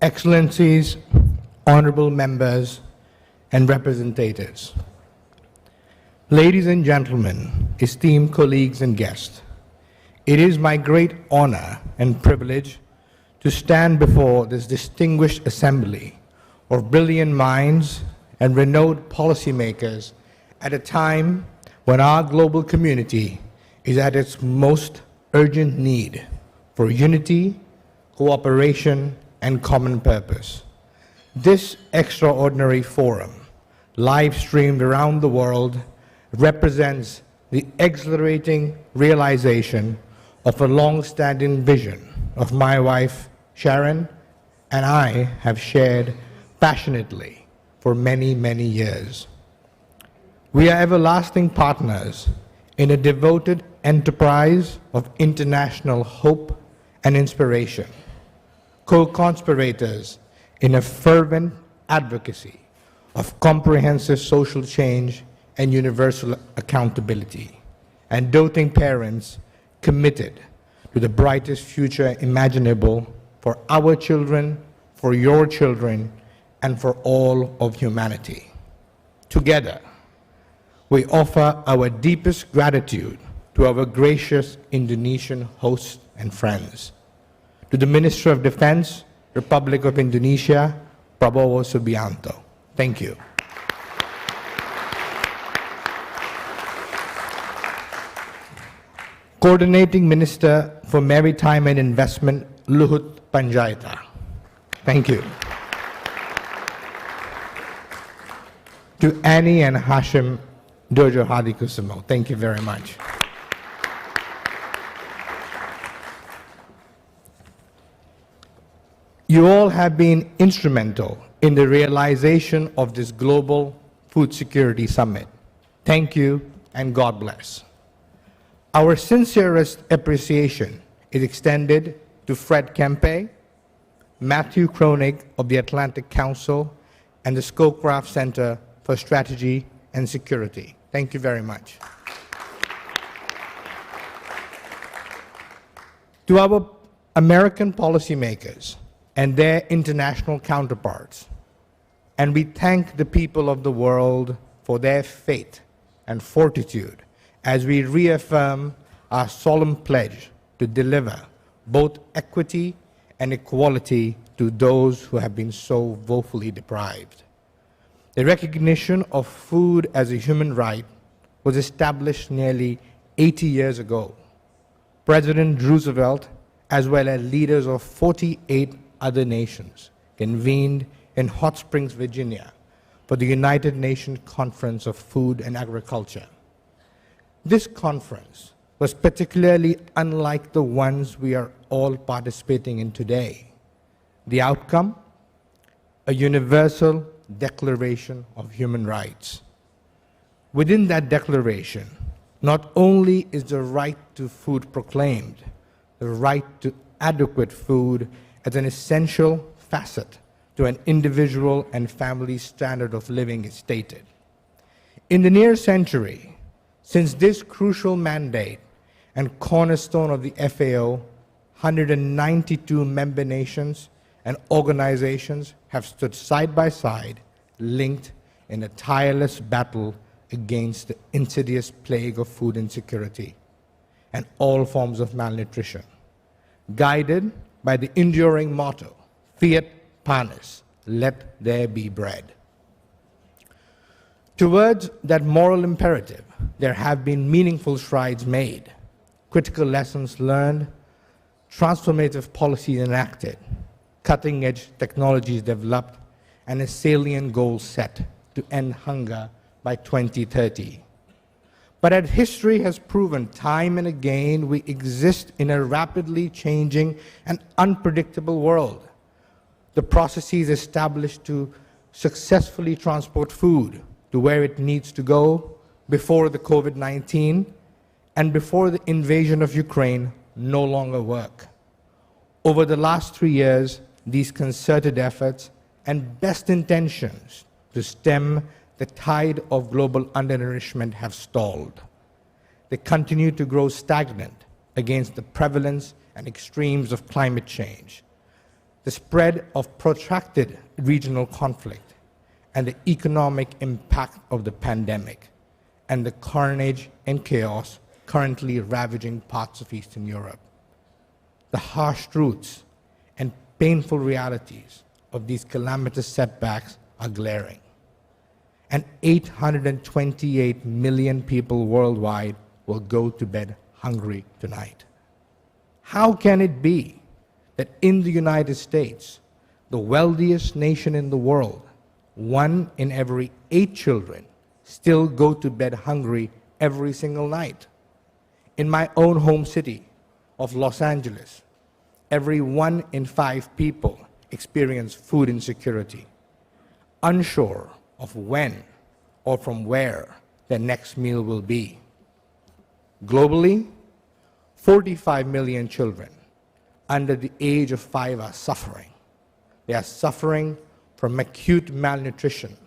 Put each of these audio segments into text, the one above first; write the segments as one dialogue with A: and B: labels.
A: Excellencies, honorable members, and representatives, ladies and gentlemen, esteemed colleagues and guests, it is my great honor and privilege to stand before this distinguished assembly of brilliant minds and renowned policymakers at a time when our global community is at its most urgent need for unity, cooperation, and common purpose. This extraordinary forum, live-streamed around the world, represents the exhilarating realization of a long-standing vision of my wife, Sharon, and I have shared passionately for many, many years. We are everlasting partners in a devoted enterprise of international hope and inspiration, co-conspirators in a fervent advocacy of comprehensive social change and universal accountability, and doting parents committed to the brightest future imaginable for our children, for your children, and for all of humanity. Together, we offer our deepest gratitude to our gracious Indonesian hosts and friends, to the Minister of Defense, Republic of Indonesia, Prabowo Subianto. Thank you. Coordinating Minister for Maritime and Investment, Luhut Panjaitan. Thank you. To Annie and Hashim Dojo Hadikusumo, thank you very much. You all have been instrumental in the realization of this Global Food Security Summit. Thank you and God bless. Our sincerest appreciation is extended to Fred Kempe, Matthew Kronig of the Atlantic Council, and the Scowcraft Center for Strategy and Security. Thank you very much. To our American policymakers and their international counterparts, and we thank the people of the world for their faith and fortitude as we reaffirm our solemn pledge to deliver both equity and equality to those who have been so woefully deprived. The recognition of food as a human right was established nearly 80 years ago. President Roosevelt, as well as leaders of 48 other nations, convened in Hot Springs, Virginia, for the United Nations Conference of Food and Agriculture. This conference was particularly unlike the ones we are all participating in today. The outcome? A universal Declaration of Human Rights. Within that declaration, not only is the right to food proclaimed, the right to adequate food as an essential facet to an individual and family standard of living is stated. In the near century, since this crucial mandate and cornerstone of the FAO, 192 member nations and organizations have stood side by side, linked in a tireless battle against the insidious plague of food insecurity and all forms of malnutrition, guided by the enduring motto, Fiat Panis, let there be bread. Towards that moral imperative, there have been meaningful strides made, critical lessons learned, transformative policies enacted, cutting-edge technologies developed, and a salient goal set to end hunger by 2030. But as history has proven time and again, we exist in a rapidly changing and unpredictable world. The processes established to successfully transport food to where it needs to go before the COVID-19 and before the invasion of Ukraine no longer work. Over the last 3 years, these concerted efforts and best intentions to stem the tide of global undernourishment have stalled. They continue to grow stagnant against the prevalence and extremes of climate change, the the spread of protracted regional conflict, and the economic impact of the pandemic, and the carnage and chaos currently ravaging parts of Eastern Europe. The harsh truths and painful realities of these calamitous setbacks are glaring. And 828 million people worldwide will go to bed hungry tonight. How can it be that in the United States, the wealthiest nation in the world, 1 in every 8 children still go to bed hungry every single night? In my own home city of Los Angeles, every 1 in 5 people experience food insecurity, unsure of when or from where their next meal will be. Globally, 45 million children under the age of 5 are suffering. They are suffering from acute malnutrition,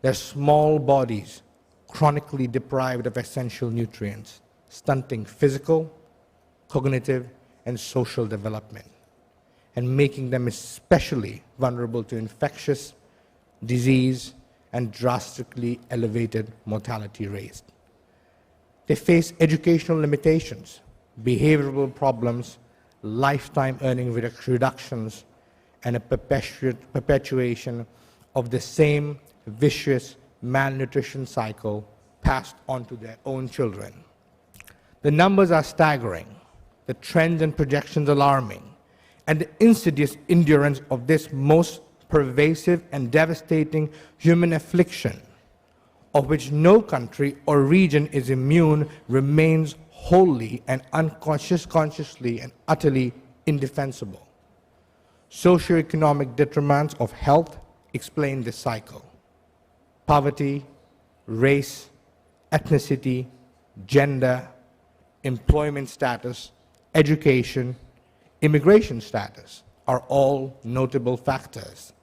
A: their small bodies chronically deprived of essential nutrients, stunting physical, cognitive, and social development, and making them especially vulnerable to infectious disease and drastically elevated mortality rates. They face educational limitations, behavioral problems, lifetime earning reductions, and a perpetuation of the same vicious malnutrition cycle passed on to their own children. The numbers are staggering, the trends and projections alarming, and the insidious endurance of this most pervasive and devastating human affliction, of which no country or region is immune, remains wholly and consciously and utterly indefensible. Socioeconomic detriments of health explain this cycle. Poverty, race, ethnicity, gender, employment status, education, immigration status are all notable factors.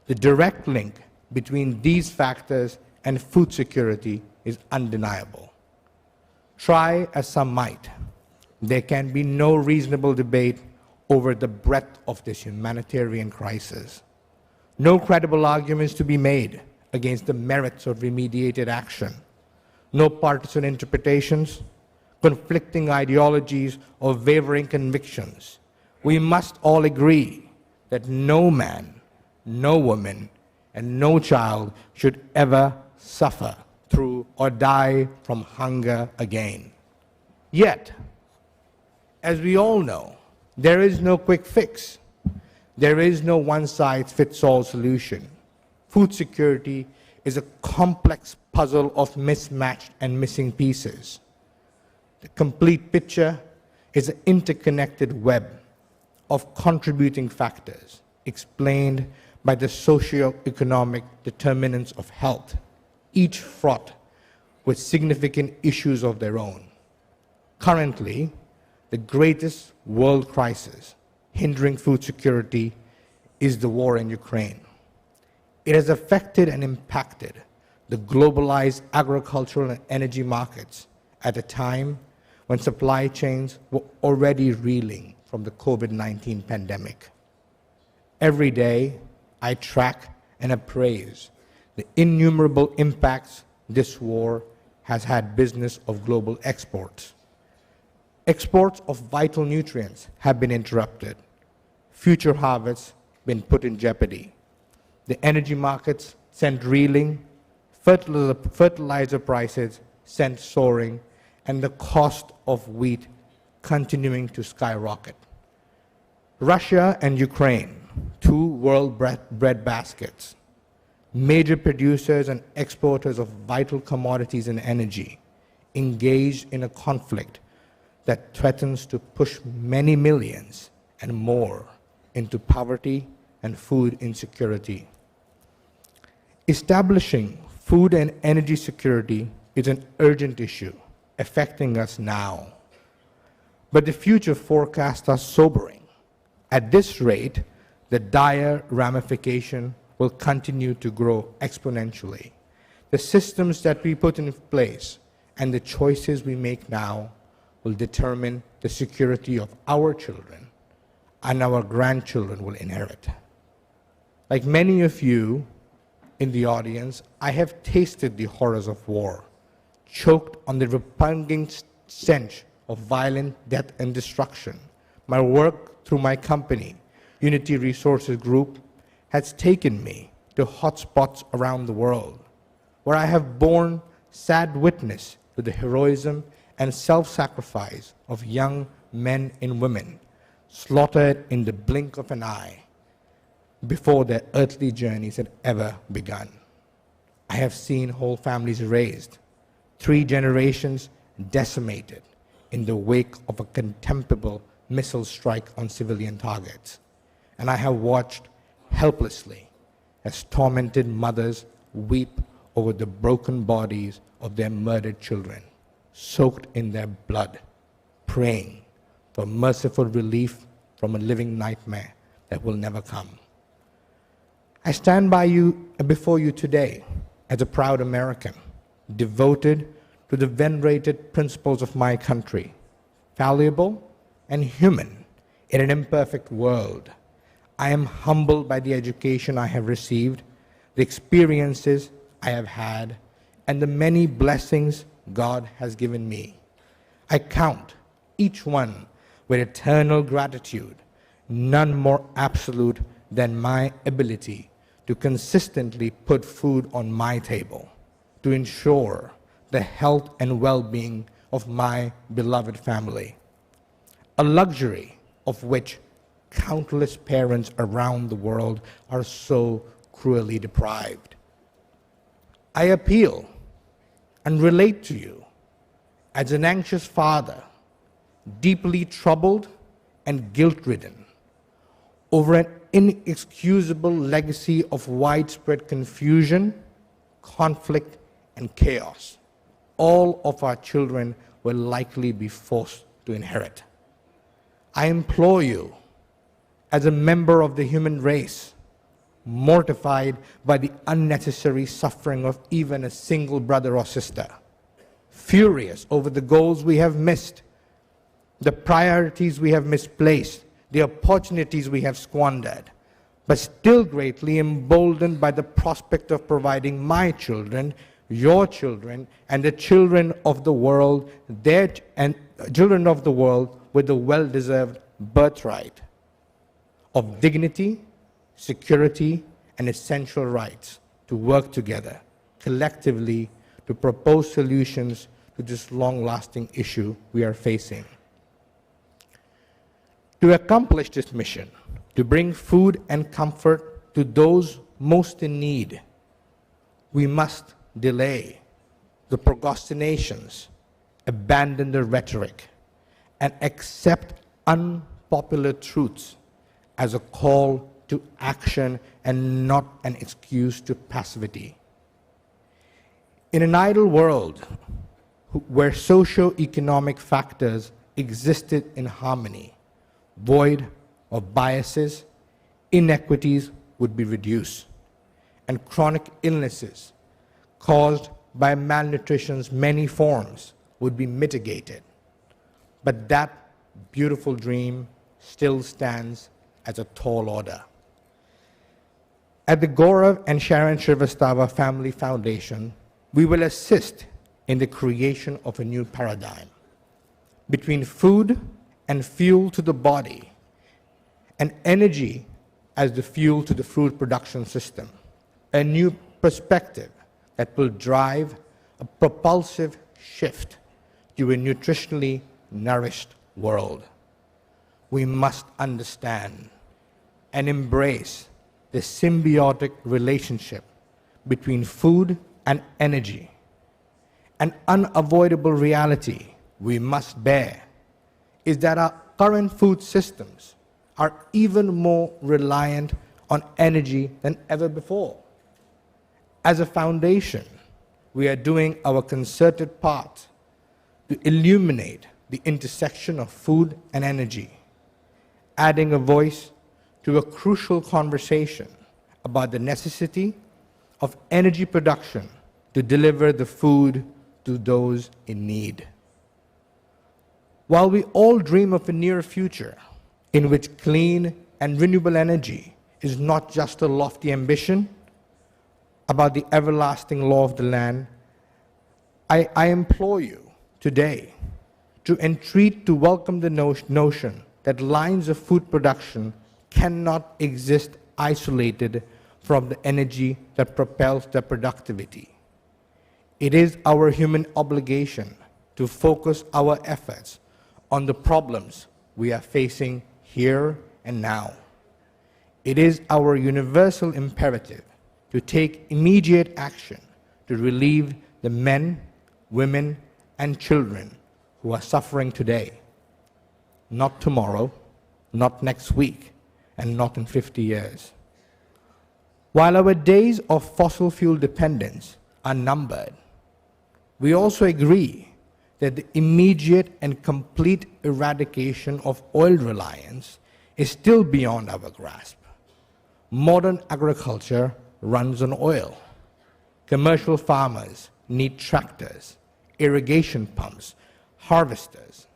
A: The direct link between these factors and food security is undeniable. Try as some might, there can be no reasonable debate over the breadth of this humanitarian crisis. No credible arguments to be made against the merits of remediated action. No partisan interpretations, conflicting ideologies, or wavering convictions. We must all agree that no man, no woman, and no child should ever suffer through or die from hunger again. Yet, as we all know, there is no quick fix. There is no one-size-fits-all solution. Food security is a complex puzzle of mismatched and missing pieces. The complete picture is an interconnected web of contributing factors explained by the socio-economic determinants of health, each fraught with significant issues of their own. Currently, the greatest world crisis hindering food security is the war in Ukraine. It has affected and impacted the globalized agricultural and energy markets at a time when supply chains were already reeling from the COVID-19 pandemic. Every day, I track and appraise the innumerable impacts this war has had business of global exports. Exports of vital nutrients have been interrupted. Future harvests been put in jeopardy. The energy markets sent reeling, fertilizer prices sent soaring, and the cost of wheat continuing to skyrocket. Russia and Ukraine, two world bread baskets, major producers and exporters of vital commodities and energy, engaged in a conflict that threatens to push many millions and more into poverty and food insecurity. Establishing food and energy security is an urgent issue affecting us now. But the future forecasts are sobering. At this rate, the dire ramification will continue to grow exponentially. The systems that we put in place and the choices we make now will determine the security of our children, and our grandchildren will inherit. Like many of you in the audience, I have tasted the horrors of war, choked on the repugnant stench of violent death and destruction. My work through my company, Unity Resources Group, has taken me to hotspots around the world, where I have borne sad witness to the heroism and self-sacrifice of young men and women slaughtered in the blink of an eye before their earthly journeys had ever begun. I have seen whole families raised, 3 generations decimated in the wake of a contemptible missile strike on civilian targets. And I have watched helplessly as tormented mothers weep over the broken bodies of their murdered children, soaked in their blood, praying for merciful relief from a living nightmare that will never come. I stand before you today as a proud American, devoted to the venerated principles of my country, fallible and human in an imperfect world. I am humbled by the education I have received, the experiences I have had, and the many blessings God has given me. I count each one with eternal gratitude, none more absolute than my ability to consistently put food on my table, to ensure the health and well-being of my beloved family, a luxury of which countless parents around the world are so cruelly deprived. I appeal and relate to you as an anxious father, deeply troubled and guilt-ridden over an inexcusable legacy of widespread confusion, conflict, and chaos all of our children will likely be forced to inherit. I implore you, as a member of the human race, mortified by the unnecessary suffering of even a single brother or sister, furious over the goals we have missed, the priorities we have misplaced, the opportunities we have squandered, but still greatly emboldened by the prospect of providing my children, your children, and the children of the world, children of the world with the well-deserved birthright of dignity, security, and essential rights to work together collectively to propose solutions to this long-lasting issue we are facing. To accomplish this mission, to bring food and comfort to those most in need, we must delay the procrastinations, abandon the rhetoric, and accept unpopular truths as a call to action and not an excuse to passivity. In an idle world where socio-economic factors existed in harmony, void of biases, inequities would be reduced, and chronic illnesses caused by malnutrition's many forms would be mitigated. But that beautiful dream still stands as a tall order. At the Gaurav and Sharon Shrivastava Family Foundation, we will assist in the creation of a new paradigm between food and fuel to the body, and energy as the fuel to the food production system, a new perspective that will drive a propulsive shift to a nutritionally nourished world. We must understand and embrace the symbiotic relationship between food and energy. An unavoidable reality we must bear is that our current food systems are even more reliant on energy than ever before. As a foundation, we are doing our concerted part to illuminate the intersection of food and energy, adding a voice to a crucial conversation about the necessity of energy production to deliver the food to those in need. While we all dream of a near future in which clean and renewable energy is not just a lofty ambition about the everlasting law of the land, I implore you today to entreat to welcome the notion that lines of food production cannot exist isolated from the energy that propels their productivity. It is our human obligation to focus our efforts on the problems we are facing here and now. It is our universal imperative to take immediate action to relieve the men, women, and children who are suffering today, not tomorrow, not next week, and not in 50 years. While our days of fossil fuel dependence are numbered, we also agree that the immediate and complete eradication of oil reliance is still beyond our grasp. Modern agriculture runs on oil. Commercial farmers need tractors, irrigation pumps, harvesters,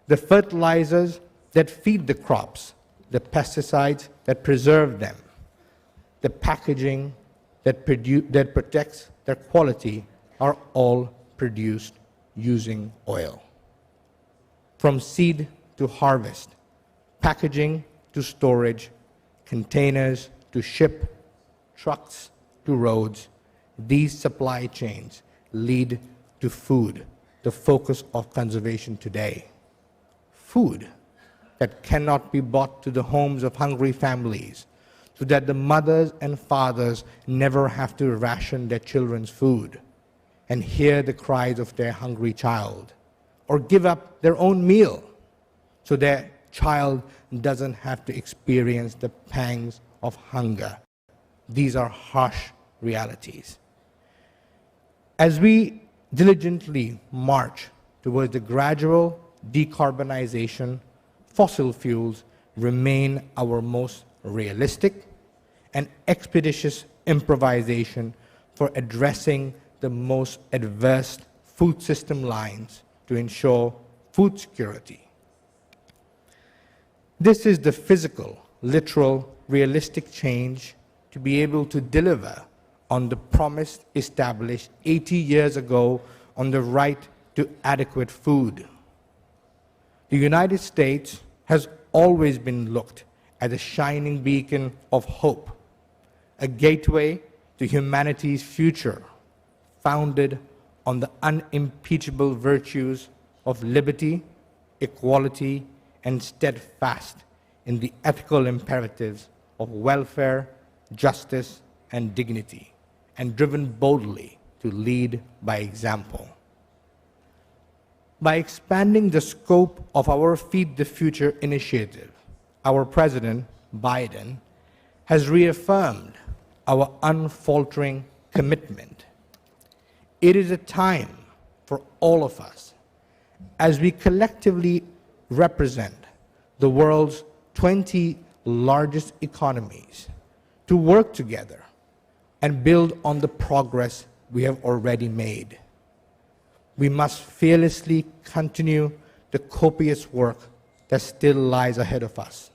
A: the fertilizers that feed the crops, the pesticides that preserve them, the packaging that protects their quality are all produced using oil. From seed to harvest, packaging to storage, containers to ship, trucks to roads, these supply chains lead to food, the focus of conservation today. Food that cannot be brought to the homes of hungry families so that the mothers and fathers never have to ration their children's food and hear the cries of their hungry child, or give up their own meal so their child doesn't have to experience the pangs of hunger. These are harsh realities. As we diligently march towards the gradual decarbonization, fossil fuels remain our most realistic and expeditious improvisation for addressing the most adverse food system lines to ensure food security. This is the physical, literal, realistic change to be able to deliver on the promise established 80 years ago on the right to adequate food. The United States has always been looked as a shining beacon of hope, a gateway to humanity's future, founded on the unimpeachable virtues of liberty, equality, and steadfast in the ethical imperatives of welfare, justice, and dignity, and driven boldly to lead by example. By expanding the scope of our Feed the Future initiative, our President, Biden, has reaffirmed our unfaltering commitment. It is a time for all of us, as we collectively represent the world's 20 largest economies, to work together and build on the progress we have already made. We must fearlessly continue the copious work that still lies ahead of us.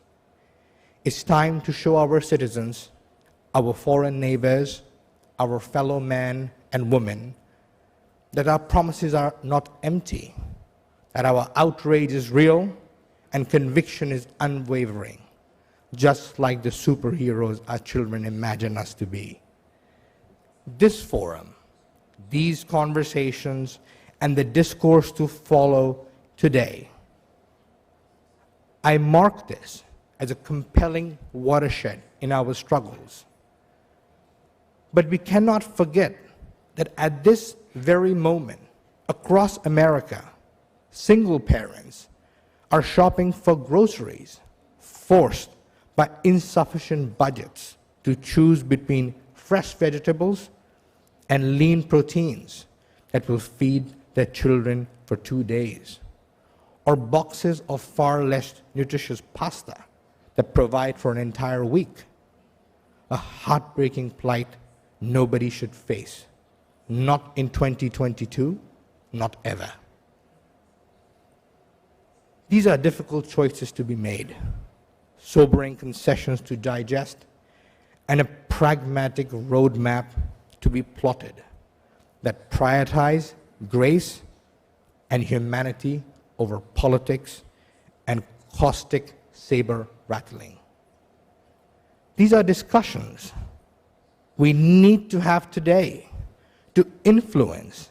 A: It's time to show our citizens, our foreign neighbors, our fellow men and women, that our promises are not empty, that our outrage is real and conviction is unwavering, just like the superheroes our children imagine us to be. This forum, these conversations, and the discourse to follow today, I mark this as a compelling watershed in our struggles. But we cannot forget that at this very moment, across America, single parents are shopping for groceries, forced by insufficient budgets to choose between fresh vegetables and lean proteins that will feed their children for 2 days, or boxes of far less nutritious pasta that provide for an entire week. A heartbreaking plight nobody should face, not in 2022, not ever. These are difficult choices to be made, sobering concessions to digest, and a pragmatic roadmap to be plotted that prioritize grace and humanity over politics and caustic saber rattling. These are discussions we need to have today to influence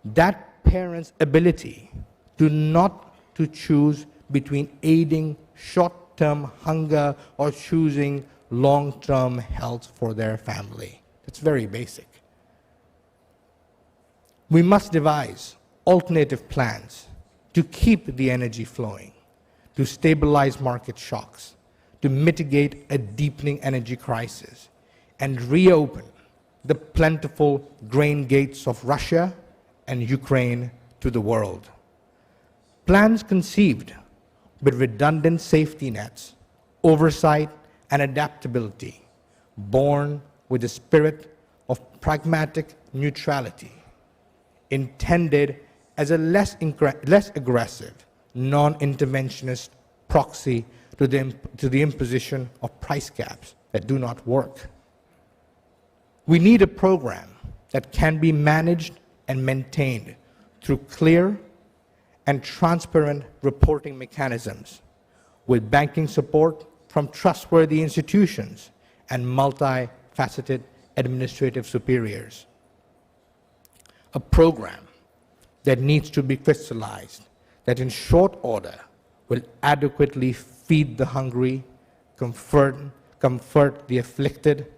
A: that parent's ability to not to choose between aiding short-term hunger or choosing long-term health for their family. It's very basic. We must devise alternative plans to keep the energy flowing, to stabilize market shocks, to mitigate a deepening energy crisis, and reopen the plentiful grain gates of Russia and Ukraine to the world. Plans conceived with redundant safety nets, oversight, and adaptability, born with the spirit of pragmatic neutrality, intended as a less aggressive, non-interventionist proxy to the imposition of price caps that do not work. We need a program that can be managed and maintained through clear and transparent reporting mechanisms, with banking support from trustworthy institutions and multifaceted administrative superiors. A program that needs to be crystallized, that in short order will adequately feed the hungry, comfort the afflicted,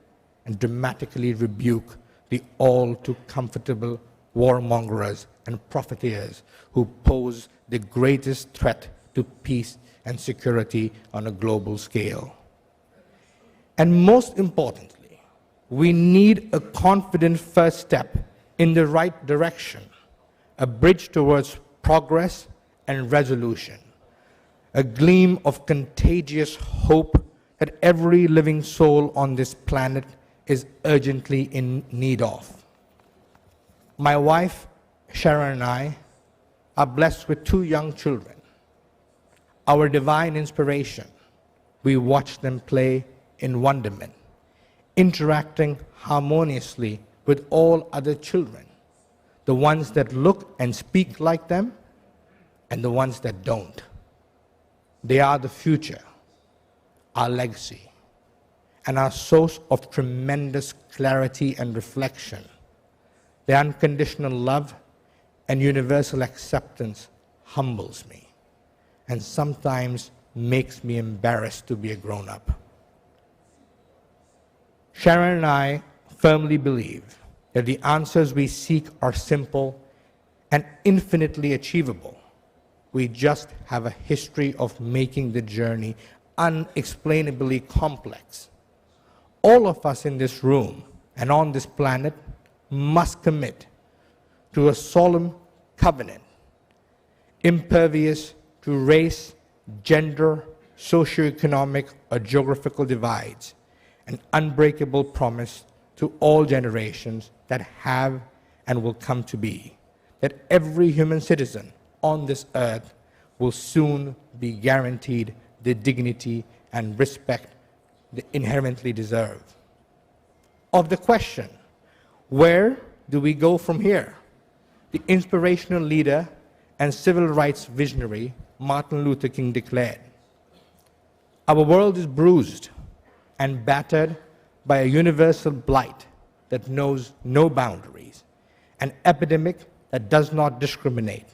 A: and dramatically rebuke the all too comfortable warmongers and profiteers who pose the greatest threat to peace and security on a global scale. And most importantly, we need a confident first step in the right direction, a bridge towards progress and resolution, a gleam of contagious hope that every living soul on this planet is urgently in need of. My wife, Sharon, and I are blessed with 2 young children. Our divine inspiration, we watch them play in wonderment, interacting harmoniously with all other children, the ones that look and speak like them, and the ones that don't. They are the future, our legacy, and our source of tremendous clarity and reflection. Their unconditional love and universal acceptance humbles me and sometimes makes me embarrassed to be a grown-up. Sharon and I firmly believe that the answers we seek are simple and infinitely achievable. We just have a history of making the journey unexplainably complex. All of us in this room and on this planet must commit to a solemn covenant, impervious to race, gender, socioeconomic, or geographical divides, an unbreakable promise to all generations that have and will come to be, that every human citizen on this earth will soon be guaranteed the dignity and respect they inherently deserve. Of the question, where do we go from here? The inspirational leader and civil rights visionary Martin Luther King declared, "Our world is bruised and battered by a universal blight that knows no boundaries, an epidemic that does not discriminate,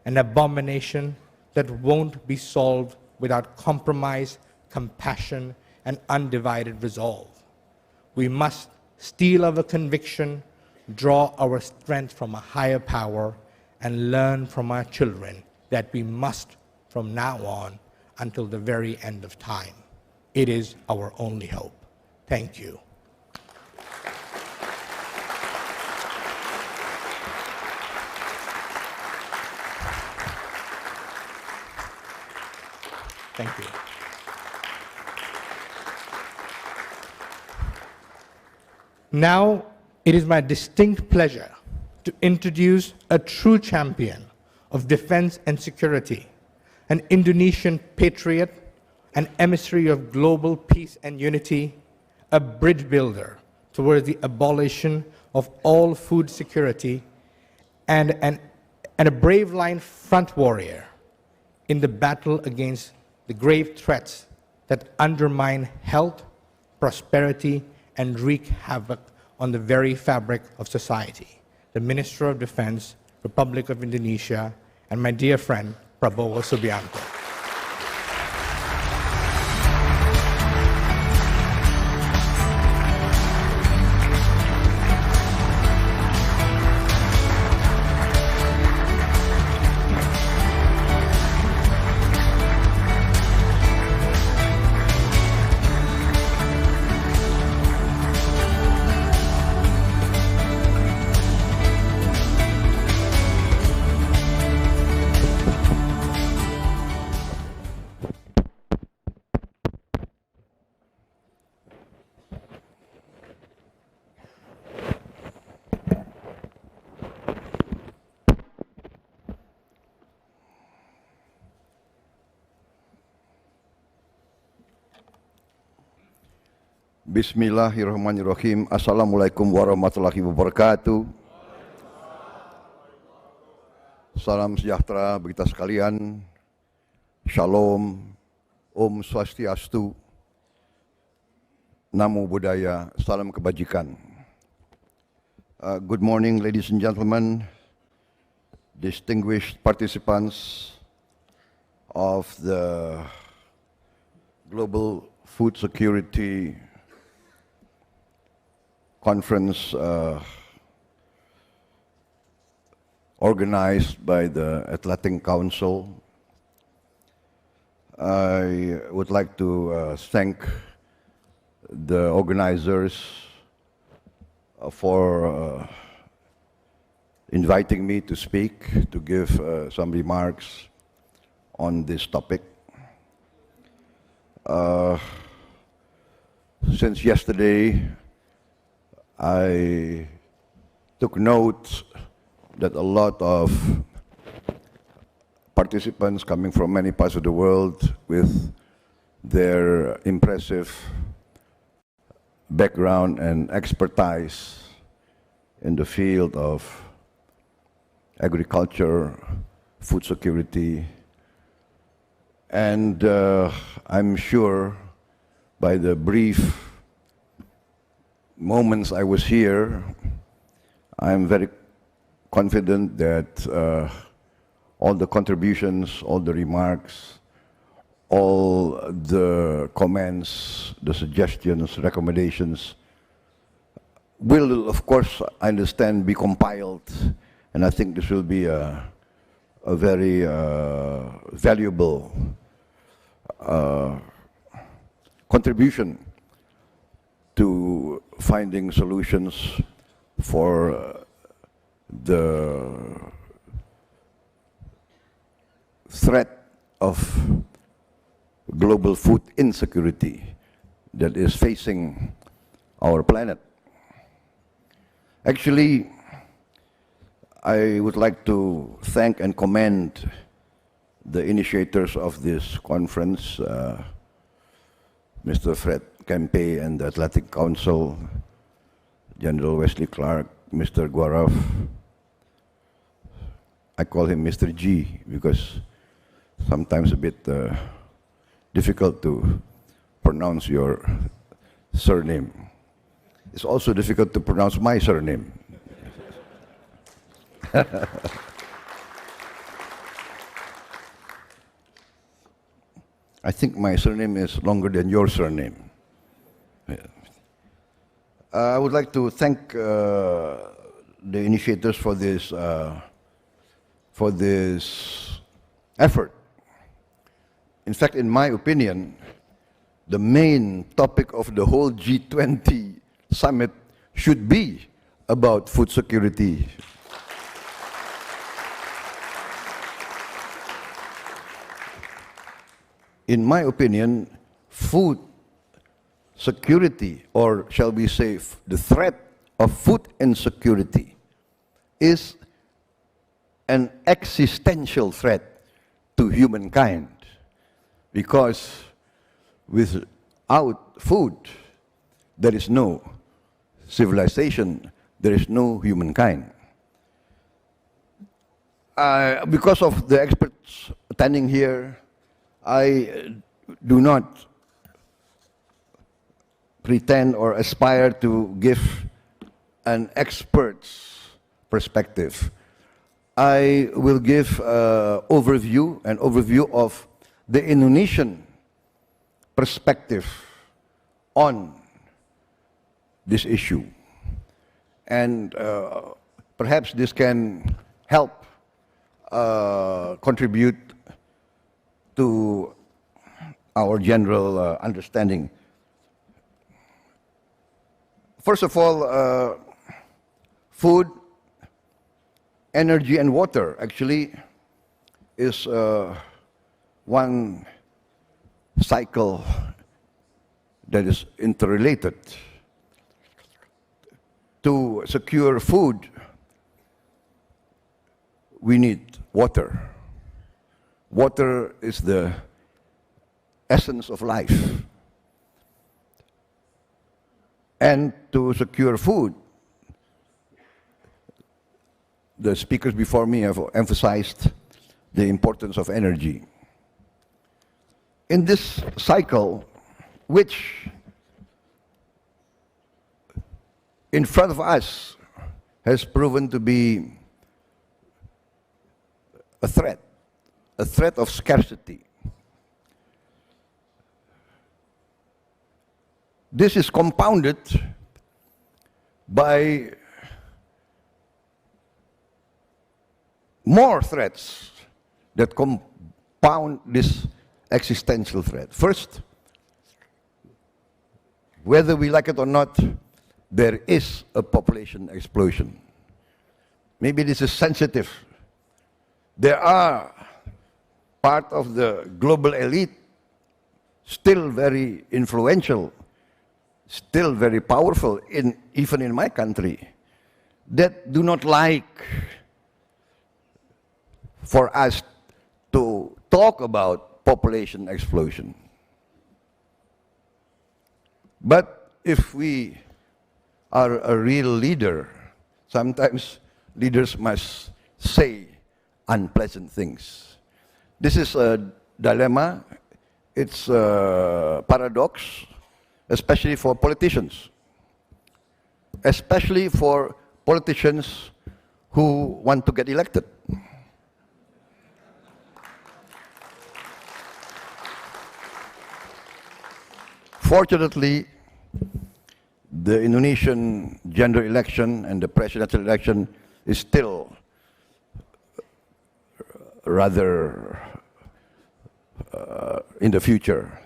A: an abomination that won't be solved without compromise, compassion, and undivided resolve. We must steel our conviction, draw our strength from a higher power, and learn from our children that we must, from now on until the very end of time. It is our only hope." Thank you. Thank you. Now, it is my distinct pleasure to introduce a true champion of defense and security, an Indonesian patriot an emissary of global peace and unity, a bridge builder towards the abolition of all food security, and a brave line front warrior in the battle against the grave threats that undermine health, prosperity, and wreak havoc on the very fabric of society. The Minister of Defense, Republic of Indonesia, and my dear friend, Prabowo Subianto.
B: Bismillahirrahmanirrahim. Assalamualaikum warahmatullahi wabarakatuh. Salam sejahtera bagi kita sekalian. Shalom, Om Swastiastu, Namo Buddhaya, Salam Kebajikan. Good morning, ladies and gentlemen, distinguished participants of the Global Food Security Conference organized by the Atlantic Council. I would like to thank the organizers for inviting me to speak, to give some remarks on this topic. Since yesterday, I took note that a lot of participants coming from many parts of the world with their impressive background and expertise in the field of agriculture, food security, and I'm sure by the brief moments I was here, I'm very confident that all the contributions, all the remarks, all the comments, the suggestions, recommendations will, of course, I understand, be compiled, and I think this will be a very valuable contribution to finding solutions for the threat of global food insecurity that is facing our planet. Actually, I would like to thank and commend the initiators of this conference, Mr. Fred Kempe and the Atlantic Council, General Wesley Clark, Mr. Guaraf. I call him Mr. G because sometimes a bit difficult to pronounce your surname. It's also difficult to pronounce my surname. I think my surname is longer than your surname. I would like to thank the initiators for this effort. In fact, in my opinion, the main topic of the whole G20 summit should be about food security. In my opinion, food security, or shall we say the threat of food insecurity, is an existential threat to humankind, because Without food, there is no civilization, there is no humankind. Because of the experts attending here, I do not pretend or aspire to give an expert's perspective. I will give an overview of the Indonesian perspective on this issue. And perhaps this can help contribute to our general understanding. First of all, food, energy, and water actually is one cycle that is interrelated. To secure food, we need water. Water is the essence of life. And to secure food, the speakers before me have emphasized the importance of energy. In this cycle, which in front of us has proven to be a threat of scarcity. This is compounded by more threats that compound this existential threat. First, whether we like it or not, there is a population explosion. Maybe this is sensitive. There are part of the global elite still very influential, still very powerful, even in my country, that do not like for us to talk about population explosion. But if we are a real leader, sometimes leaders must say unpleasant things. This is a dilemma, it's a paradox, especially for politicians. Especially for politicians who want to get elected. Fortunately, the Indonesian general election and the presidential election is still rather in the future.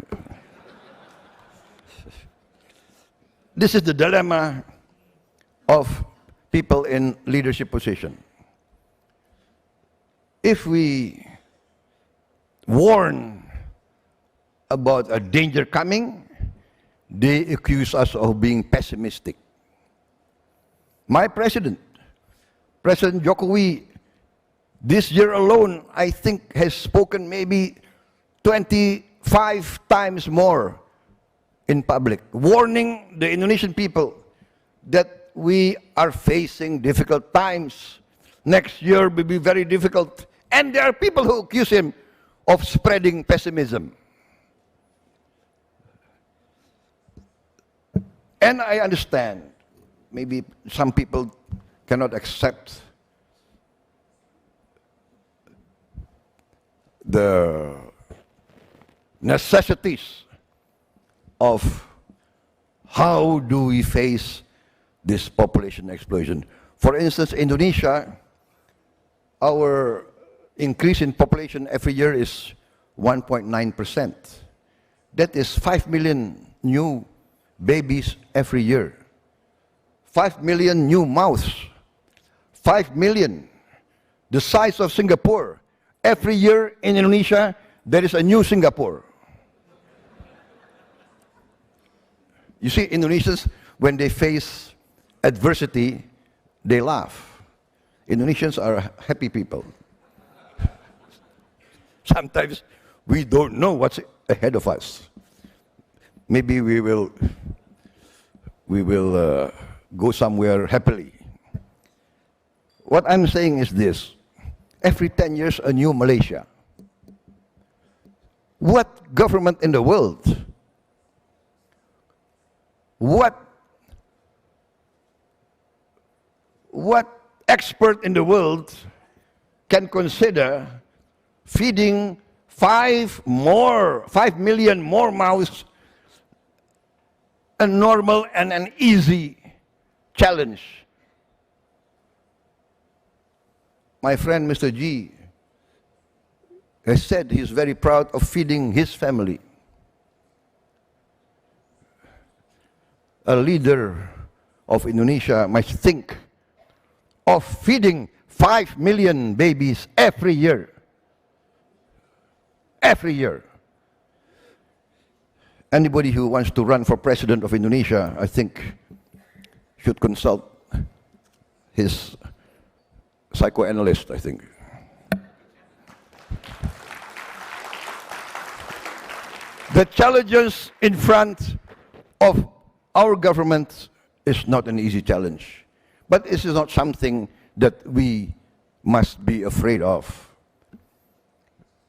B: This is the dilemma of people in leadership position. If we warn about a danger coming, they accuse us of being pessimistic. My President Jokowi, this year alone, I think has spoken maybe 25 times more in public, warning the Indonesian people that we are facing difficult times. Next year will be very difficult. And there are people who accuse him of spreading pessimism. And I understand, maybe some people cannot accept the necessities of how do we face this population explosion. For instance, Indonesia, our increase in population every year is 1.9%. That is 5 million new babies every year. 5 million new mouths. 5 million. The size of Singapore. Every year in Indonesia, there is a new Singapore. You see, Indonesians, when they face adversity, they laugh. Indonesians are happy people. Sometimes we don't know what's ahead of us. maybe we will go somewhere happily. What I'm saying is this: every 10 years, a new Malaysia. What government in the world? What expert in the world can consider feeding 5 million more mouths a normal and an easy challenge? My friend Mr. G has said he's very proud of feeding his family. A leader of Indonesia must think of feeding 5 million babies every year. Every year. Anybody who wants to run for president of Indonesia, I think, should consult his psychoanalyst, I think. The challenges in front of our government is not an easy challenge. But this is not something that we must be afraid of.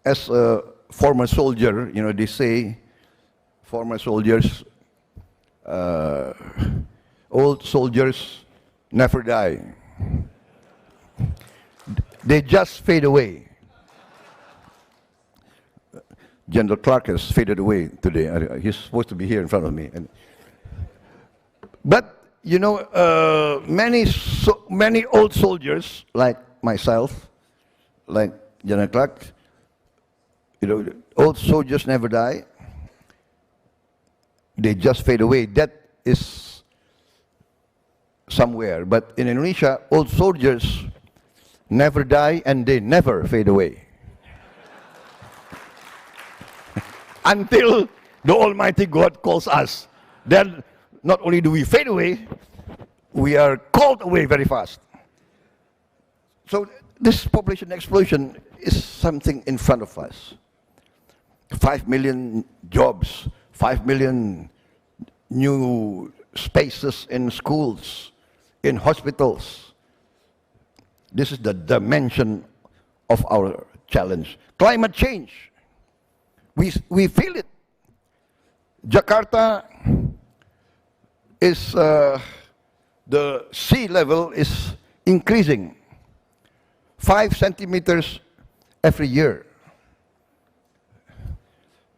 B: As a former soldier, you know, they say, former soldiers, old soldiers never die. They just fade away. General Clark has faded away today. He's supposed to be here in front of me. But, you know, many old soldiers, like myself, like General Clark, you know, old soldiers never die. They just fade away. That is somewhere. But in Indonesia, old soldiers never die and they never fade away. Until the Almighty God calls us. Then not only do we fade away, we are called away very fast. So this population explosion is something in front of us. 5 million jobs, 5 million new spaces in schools, in hospitals. This is the dimension of our challenge. Climate change. We feel it. Jakarta is, the sea level is increasing 5 centimeters every year.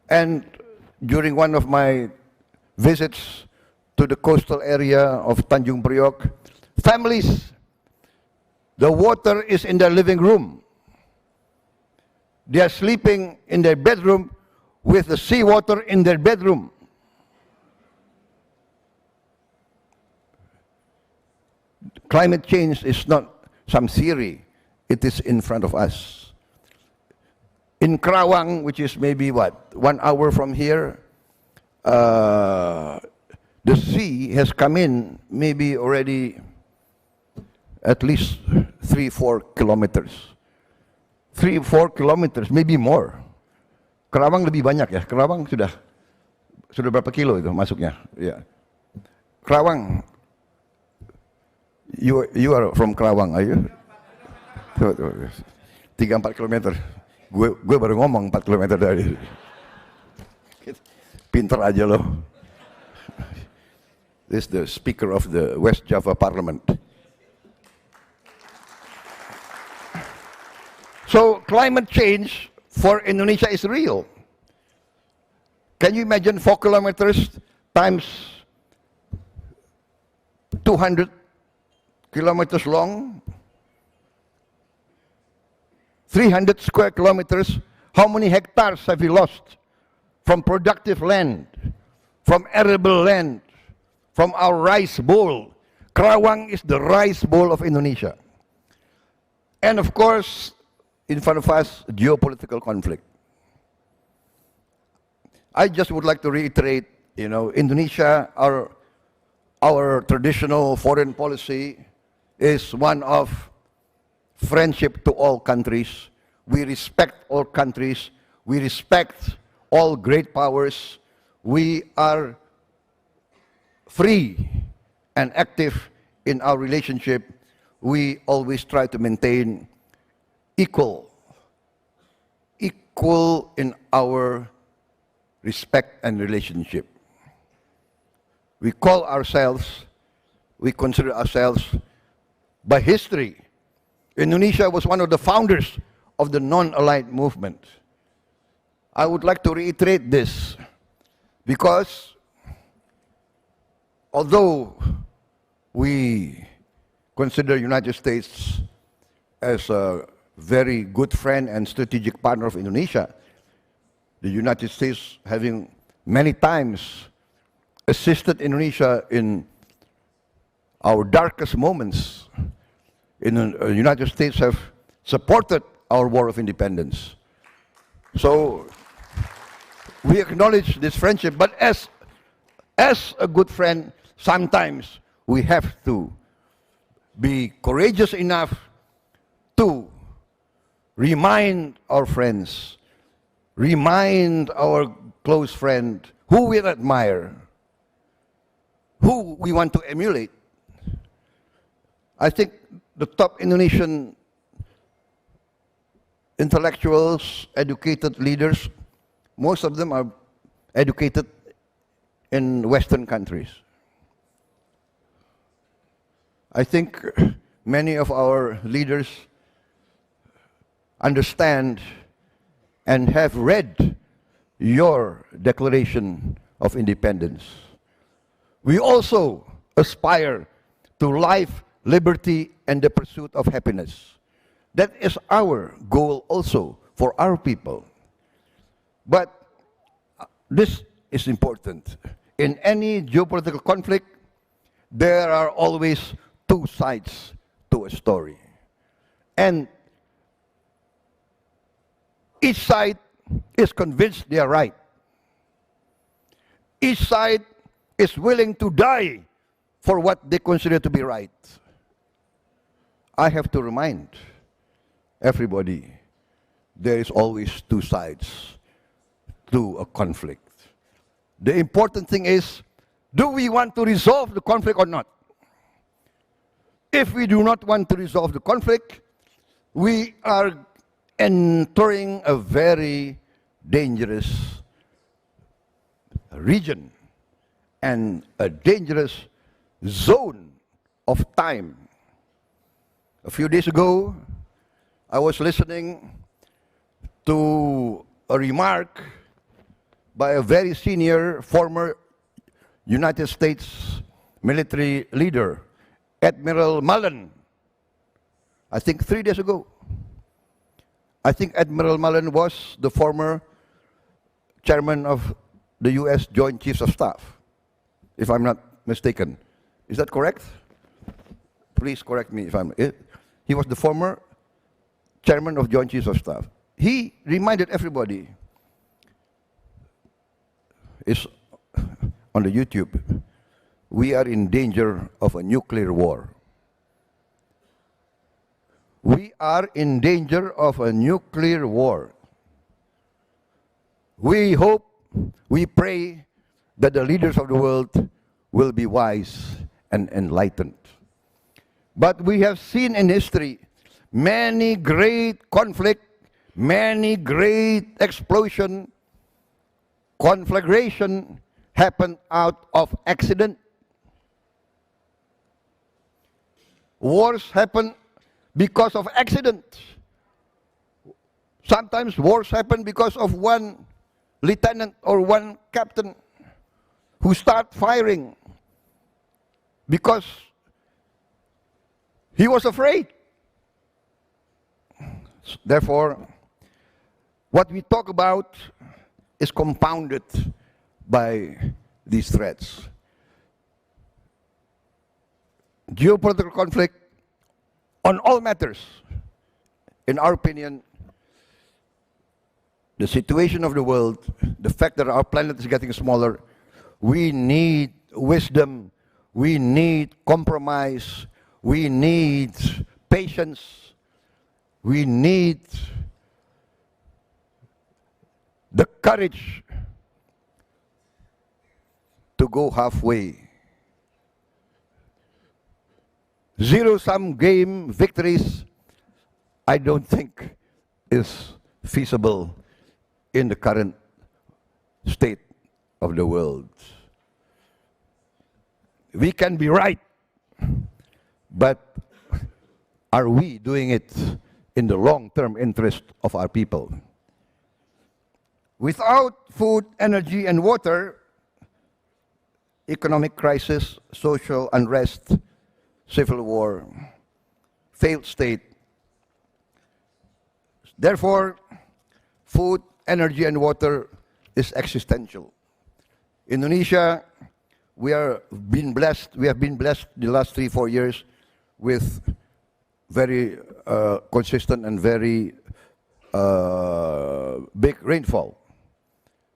B: And during one of my visits to the coastal area of Tanjung Priok, families, the water is in their living room. They are sleeping in their bedroom with the seawater in their bedroom. Climate change is not some theory. It is in front of us. In Kerawang, which is maybe, 1 hour from here, the sea has come in maybe already at least 3-4 kilometers. 3-4 kilometers, maybe more. Kerawang lebih banyak ya. Kerawang sudah berapa kilo itu masuknya? Ya. Kerawang, you are from Kerawang, are you? 3-4 kilometer. Gue baru ngomong 4 kilometer dari. Pinter aja lo. This is the speaker of the West Java Parliament. So climate change for Indonesia is real. Can you imagine 4 kilometers times 200 kilometers long? 300 square kilometers. How many hectares have we lost from productive land, from arable land, from our rice bowl? Kerawang is the rice bowl of Indonesia. And of course, in front of us, geopolitical conflict. I just would like to reiterate, you know, Indonesia, our traditional foreign policy is one of friendship to all countries. We respect all countries. We respect all great powers. we are free and active in our relationship, we always try to maintain equal in our respect and relationship. We consider ourselves, by history, Indonesia was one of the founders of the non-aligned movement. I would like to reiterate this because although we consider United States as a very good friend and strategic partner of Indonesia, the United States having many times assisted Indonesia in our darkest moments. The United States have supported our war of independence. So we acknowledge this friendship, but as a good friend, sometimes we have to be courageous enough to remind our friends, remind our close friend who we admire, who we want to emulate. I think the top Indonesian intellectuals, educated leaders, most of them are educated in Western countries. I think many of our leaders understand and have read your Declaration of Independence. We also aspire to life, liberty, and the pursuit of happiness. That is our goal also for our people. But this is important. In any geopolitical conflict, there are always two sides to a story. And each side is convinced they are right. Each side is willing to die for what they consider to be right. I have to remind everybody, there is always two sides to a conflict. The important thing is, do we want to resolve the conflict or not? If we do not want to resolve the conflict, we are entering a very dangerous region and a dangerous zone of time. A few days ago, I was listening to a remark by a very senior former United States military leader, Admiral Mullen. I think 3 days ago. I think Admiral Mullen was the former chairman of the U.S. Joint Chiefs of Staff, if I'm not mistaken. Is that correct? Please correct me if I'm... He was the former chairman of Joint Chiefs of Staff. He reminded everybody, it's on the YouTube, we are in danger of a nuclear war. We are in danger of a nuclear war. We hope, we pray that the leaders of the world will be wise and enlightened. But we have seen in history many great conflict, many great explosion, conflagration happen out of accident. Wars happen because of accident. Sometimes wars happen because of one lieutenant or one captain who start firing because he was afraid. Therefore, what we talk about is compounded by these threats. Geopolitical conflict on all matters, in our opinion, the situation of the world, the fact that our planet is getting smaller, we need wisdom, we need compromise, we need patience, we need the courage to go halfway. Zero-sum game victories, I don't think is feasible in the current state of the world. We can be right, but are we doing it in the long-term interest of our people? Without food, energy, and water, economic crisis, social unrest, civil war, failed state. Therefore, food, energy, and water is existential. Indonesia, we have been blessed the last 3-4 years with very consistent and very big rainfall.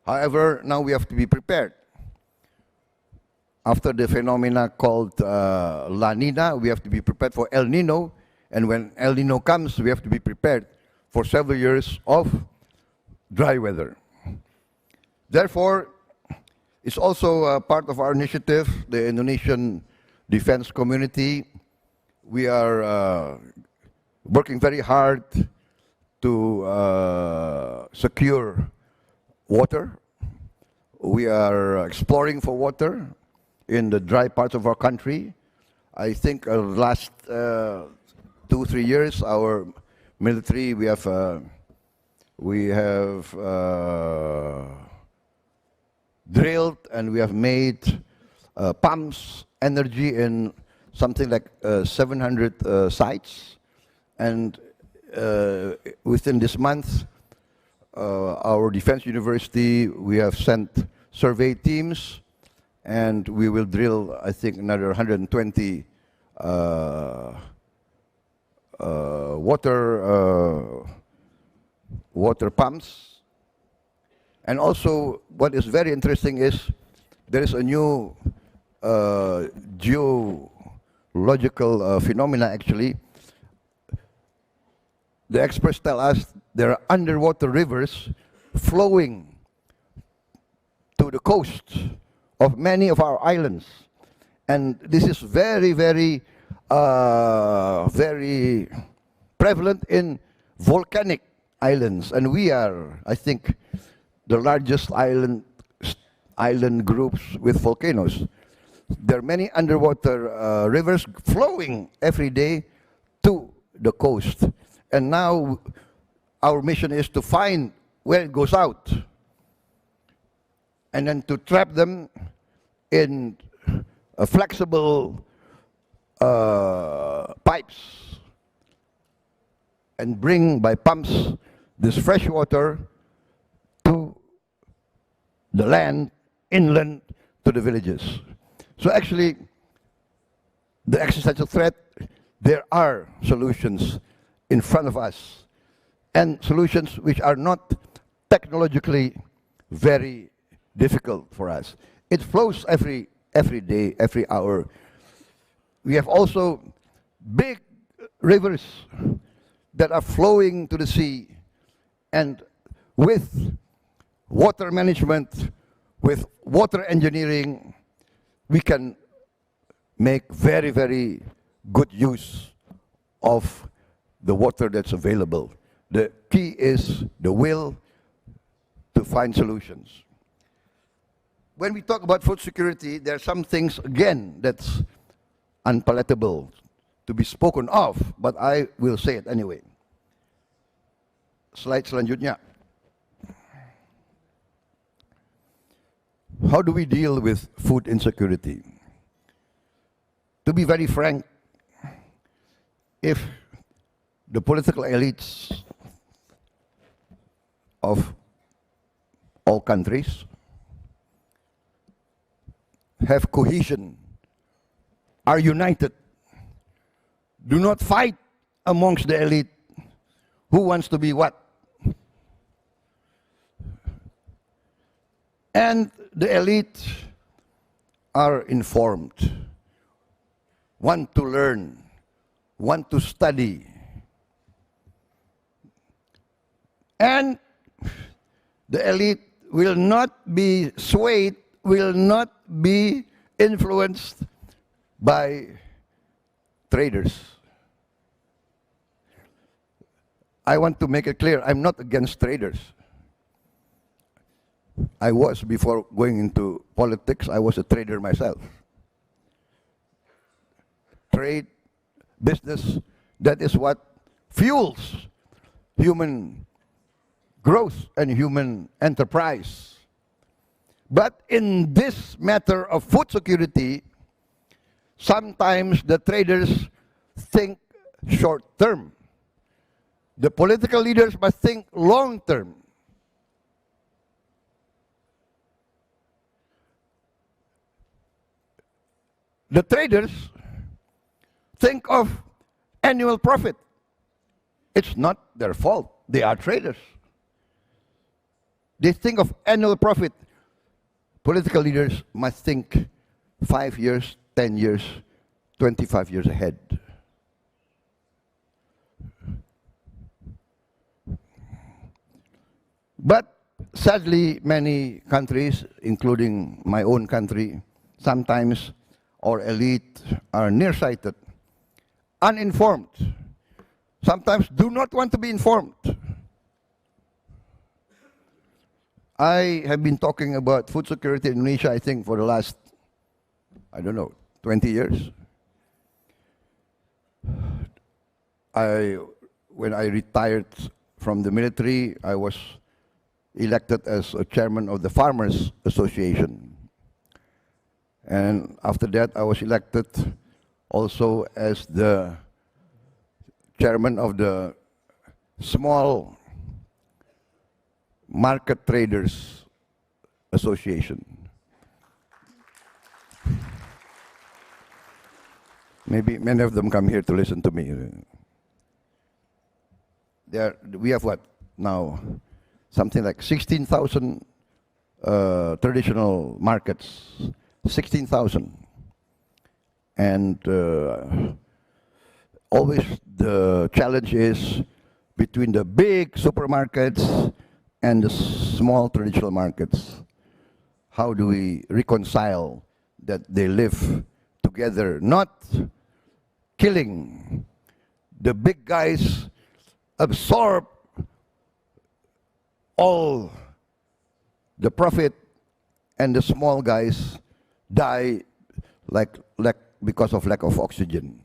B: However, now we have to be prepared. After the phenomena called La Nina, we have to be prepared for El Nino, and when El Nino comes, we have to be prepared for several years of dry weather. Therefore, it's also part of our initiative, the Indonesian defense community. We are working very hard to secure water. We are exploring for water in the dry parts of our country. I think last 2-3 years, our military, we have drilled and we have made pumps, energy in something like 700 sites. And within this month, our defense university, we have sent survey teams, and we will drill, I think, another 120 water pumps. And also, what is very interesting is there is a new geological phenomena, actually. The experts tell us there are underwater rivers flowing to the coast of many of our islands. And this is very, very, very prevalent in volcanic islands. And we are, I think, the largest island groups with volcanoes. There are many underwater rivers flowing every day to the coast. And now our mission is to find where it goes out and then to trap them in flexible pipes and bring by pumps this fresh water to the land, inland to the villages. So actually, the existential threat, there are solutions in front of us, and solutions which are not technologically very difficult for us. It flows every day, every hour. We have also big rivers that are flowing to the sea, and with water management, with water engineering, we can make very, very good use of the water that's available. The key is the will to find solutions. When we talk about food security, there are some things, again, that's unpalatable to be spoken of, but I will say it anyway. Slide selanjutnya. How do we deal with food insecurity? To be very frank, if the political elites of all countries have cohesion, are united, do not fight amongst the elite who wants to be what. And the elite are informed, want to learn, want to study. And the elite will not be swayed will not be influenced by traders. I want to make it clear, I'm not against traders. I was, before going into politics, I was a trader myself. Trade, business, that is what fuels human growth and human enterprise. But in this matter of food security, sometimes the traders think short term. The political leaders must think long term. The traders think of annual profit. It's not their fault. They are traders. They think of annual profit. Political leaders must think 5 years, 10 years, 25 years ahead. But sadly, many countries, including my own country, sometimes our elite are nearsighted, uninformed, sometimes do not want to be informed. I have been talking about food security in Indonesia, I think, for the last, 20 years. When I retired from the military, I was elected as a chairman of the Farmers Association. And after that, I was elected also as the chairman of the Small Market Traders Association. Maybe many of them come here to listen to me. We have what now? Something like 16,000 traditional markets. 16,000. And always the challenge is between the big supermarkets and the small traditional markets. How do we reconcile that they live together, not killing? The big guys absorb all the profit, and the small guys die because of lack of oxygen.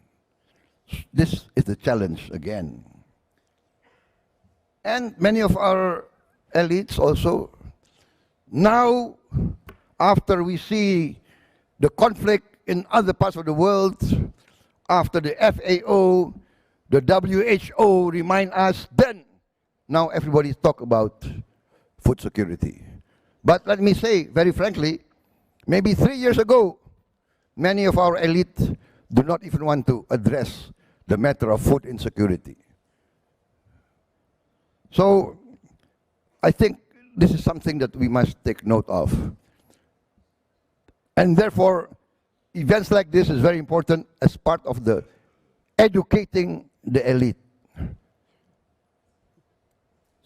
B: This is the challenge again. And many of our elites also, now after we see the conflict in other parts of the world, after the FAO, the WHO remind us, then now everybody talk about food security. But let me say very frankly, maybe 3 years ago, many of our elite do not even want to address the matter of food insecurity. So I think this is something that we must take note of. And therefore, events like this is very important as part of the educating the elite.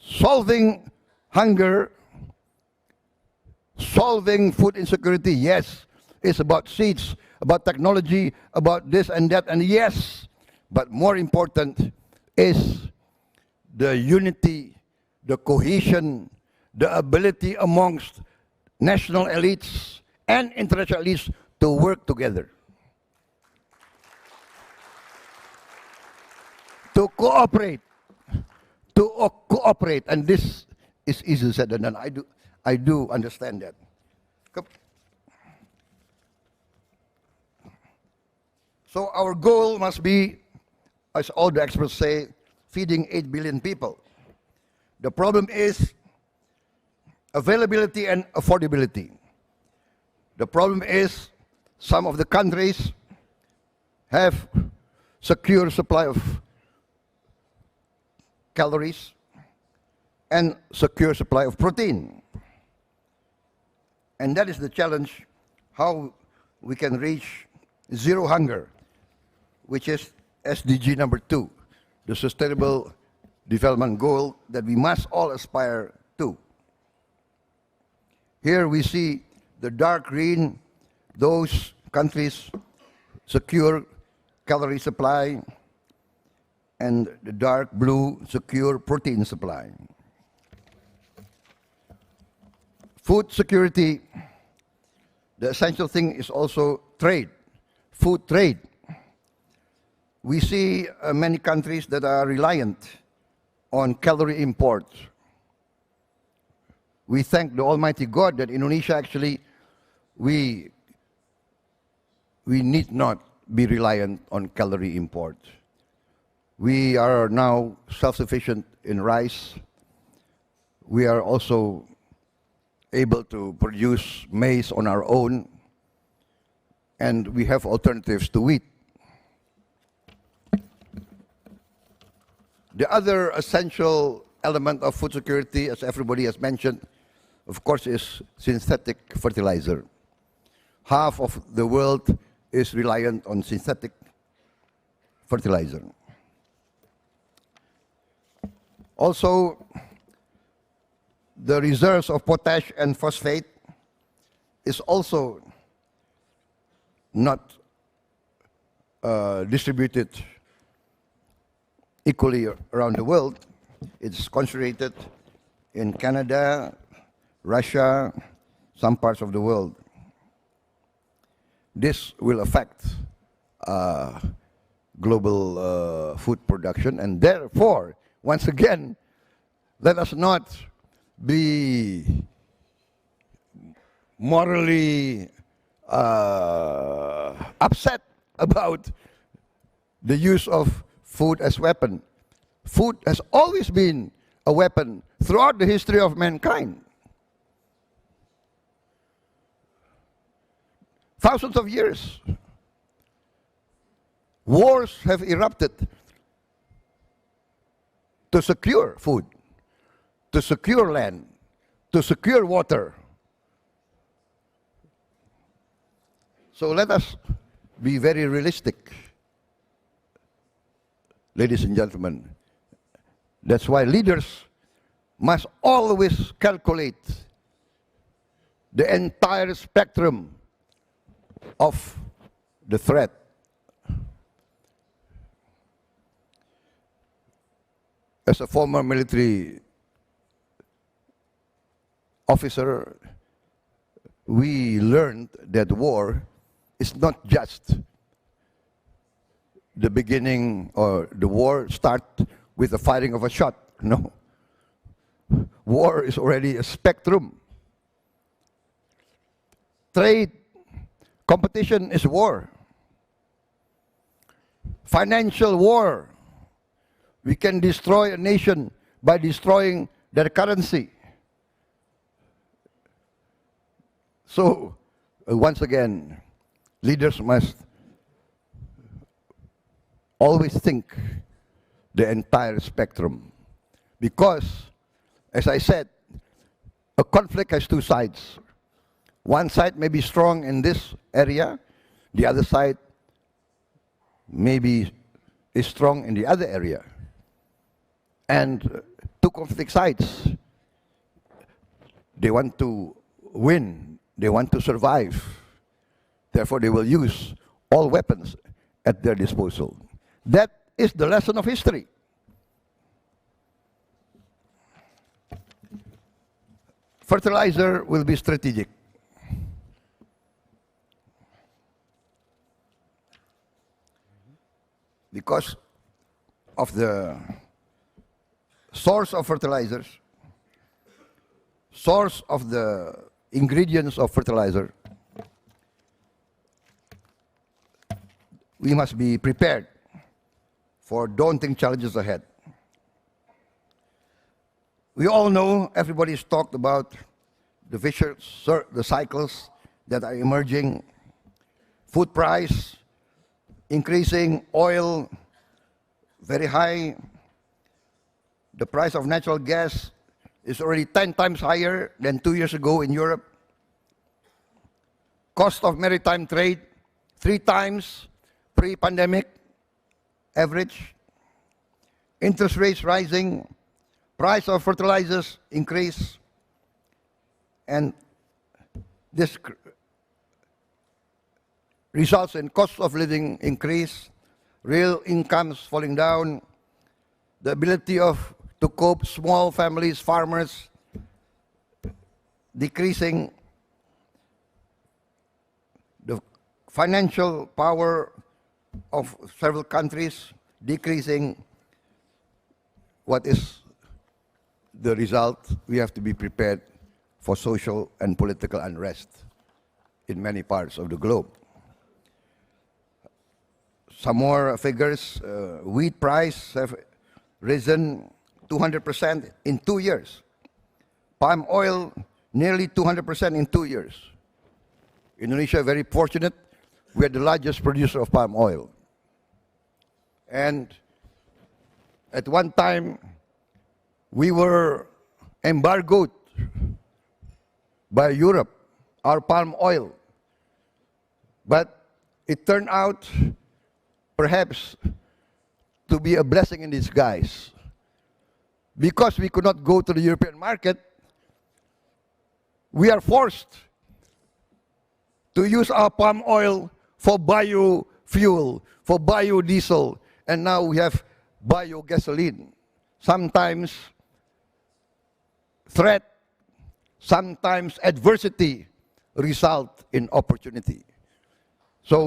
B: Solving hunger, solving food insecurity, yes, it's about seeds, about technology, about this and that, and yes, but more important is the unity, the cohesion, the ability amongst national elites and international elites to work together. To cooperate. And this is easier said than done. I do understand that. So our goal must be, as all the experts say, feeding 8 billion people. The problem is availability and affordability. The problem is some of the countries have secure supply of calories and secure supply of protein. And that is the challenge, how we can reach zero hunger, which is SDG number 2, the Sustainable Development Goal that we must all aspire to. Here we see the dark green, those countries secure calorie supply, and the dark blue secure protein supply. Food security, the essential thing is also trade, food trade. We see many countries that are reliant on calorie imports. We thank the Almighty God that Indonesia actually, we need not be reliant on calorie imports. We are now self-sufficient in rice. We are also able to produce maize on our own, and we have alternatives to wheat. The other essential element of food security, as everybody has mentioned, of course, is synthetic fertilizer. Half of the world is reliant on synthetic fertilizer. Also, the reserves of potash and phosphate is also not distributed equally around the world. It's concentrated in Canada, Russia, some parts of the world. This will affect global food production, and therefore, once again, let us not be morally upset about the use of food as weapon. Food has always been a weapon throughout the history of mankind. Thousands of years. Wars have erupted to secure food, to secure land, to secure water. So let us be very realistic, ladies and gentlemen. That's why leaders must always calculate the entire spectrum of the threat. As a former military officer, we learned that war is not just the beginning, or the war start with the firing of a shot. No. War is already a spectrum. Trade, competition is war. Financial war. We can destroy a nation by destroying their currency. So, once again, leaders must always think the entire spectrum. Because, as I said, a conflict has two sides. One side may be strong in this area, the other side maybe is strong in the other area. And two conflict sides, they want to win, they want to survive. Therefore, they will use all weapons at their disposal. That is the lesson of history. Fertilizer will be strategic. Because of the source of fertilizers, source of the ingredients of fertilizer, we must be prepared for daunting challenges ahead. We all know, everybody's talked about the vicious, the cycles that are emerging, food price increasing, oil very high, the price of natural gas is already 10 times higher than 2 years ago in Europe. Cost of maritime trade, 3 times pre-pandemic average. Interest rates rising, price of fertilizers increase. And this results in cost of living increase, real incomes falling down, the ability to cope, small families, farmers, decreasing, the financial power of several countries decreasing. What is the result? We have to be prepared for social and political unrest in many parts of the globe. Some more figures, wheat price have risen 200% in 2 years. Palm oil, nearly 200% in 2 years. Indonesia, very fortunate, we are the largest producer of palm oil. And at one time, we were embargoed by Europe, our palm oil. But it turned out perhaps to be a blessing in disguise. Because we could not go to the European market, we are forced to use our palm oil for biofuel, for biodiesel, and now we have biogasoline. Sometimes threat, sometimes adversity result in opportunity. So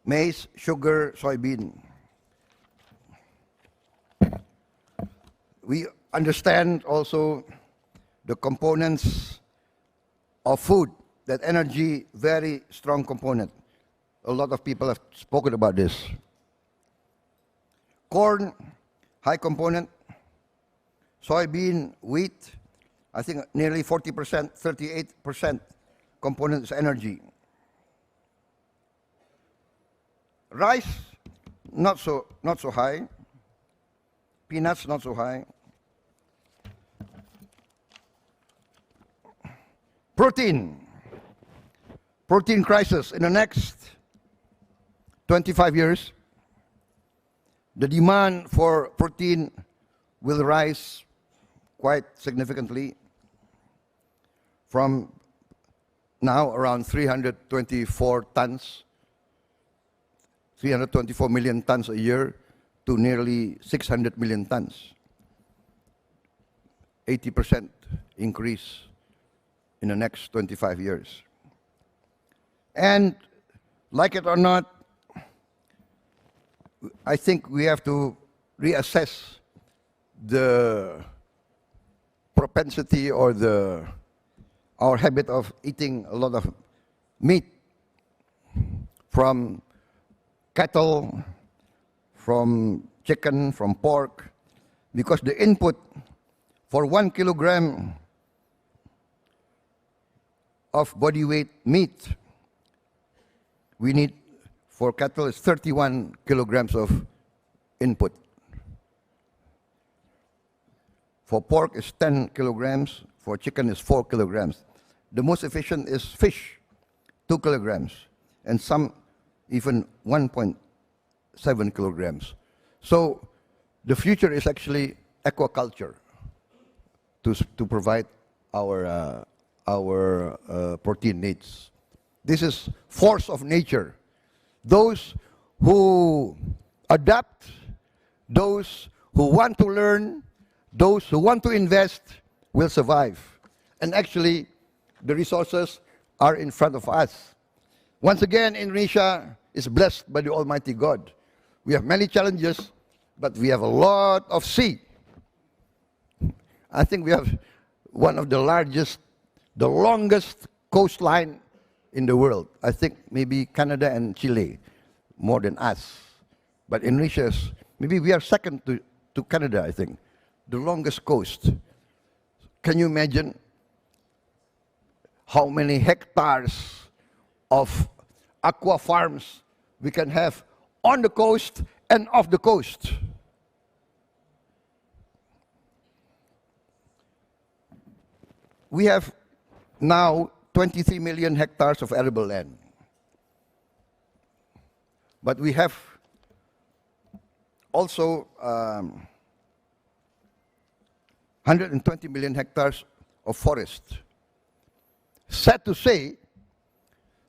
B: maize, sugar, soybean. We understand also the components of food, that energy, very strong component. A lot of people have spoken about this. Corn, high component. Soybean, wheat, I think nearly 40%, 38% component is energy. Rice, not so high. Peanuts, not so high. Protein crisis in the next 25 years. The demand for protein will rise quite significantly from now around 324 million tons a year to nearly 600 million tons. 80% increase in the next 25 years. And like it or not, I think we have to reassess the propensity or our habit of eating a lot of meat from cattle, from chicken, from pork, because the input for 1 kilogram of body weight meat, we need for cattle is 31 kilograms of input. For pork is 10 kilograms, for chicken is 4 kilograms. The most efficient is fish, 2 kilograms, and some even 1.7 kilograms. So the future is actually aquaculture to provide our protein needs. This is force of nature. Those who adapt, those who want to learn, those who want to invest will survive. And actually, the resources are in front of us. Once again, Indonesia is blessed by the Almighty God. We have many challenges, but we have a lot of sea. I think we have one of the largest, the longest coastline in the world. I think maybe Canada and Chile more than us. But Indonesia is, maybe we are second to Canada, I think. The longest coast. Can you imagine how many hectares of aqua farms we can have on the coast and off the coast? We have now 23 million hectares of arable land. But we have also 120 million hectares of forest. Sad to say,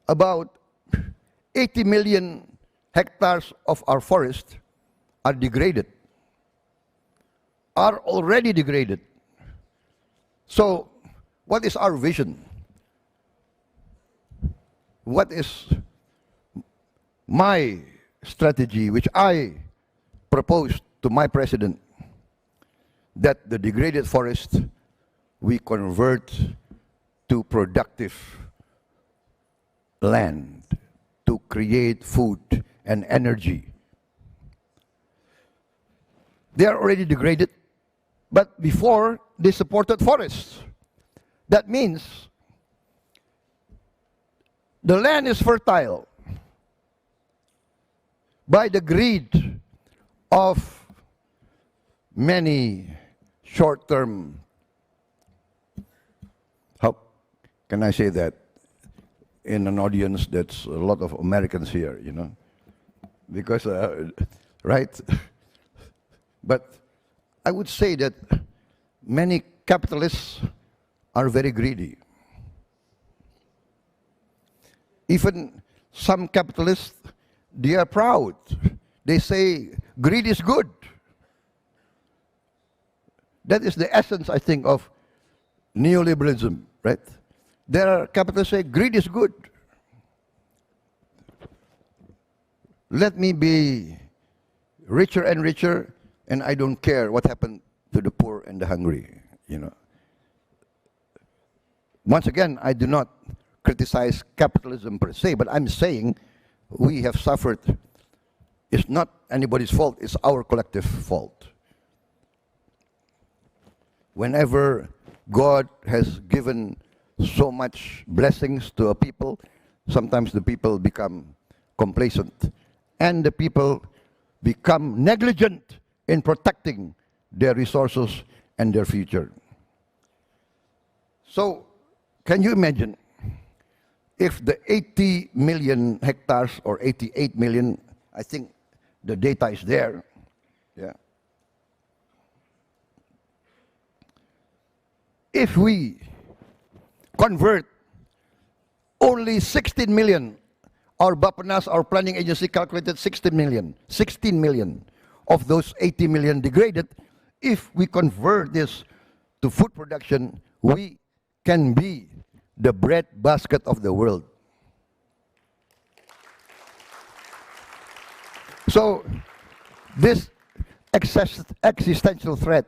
B: about 80 million hectares of our forest are degraded, are already degraded. So, what is our vision? What is my strategy, which I proposed to my president, that the degraded forest we convert to productive land to create food and energy. They are already degraded, but before they supported forests. That means the land is fertile by the greed of many short-term, how can I say that in an audience that's a lot of Americans here, you know? Because, right? But I would say that many capitalists are very greedy. Even some capitalists, they are proud. They say greed is good. That is the essence, I think, of neoliberalism, right? There are capitalists say greed is good. Let me be richer and richer, and I don't care what happened to the poor and the hungry, you know. Once again, I do not criticize capitalism per se, but I'm saying we have suffered. It's not anybody's fault, it's our collective fault. Whenever God has given so much blessings to a people, sometimes the people become complacent and the people become negligent in protecting their resources and their future. So, can you imagine if the 80 million hectares or 88 million, I think the data is there, yeah. If we convert only 16 million, our Bapanas, our planning agency calculated 16 million of those 80 million degraded. If we convert this to food production, we can be the bread basket of the world. So, this existential threat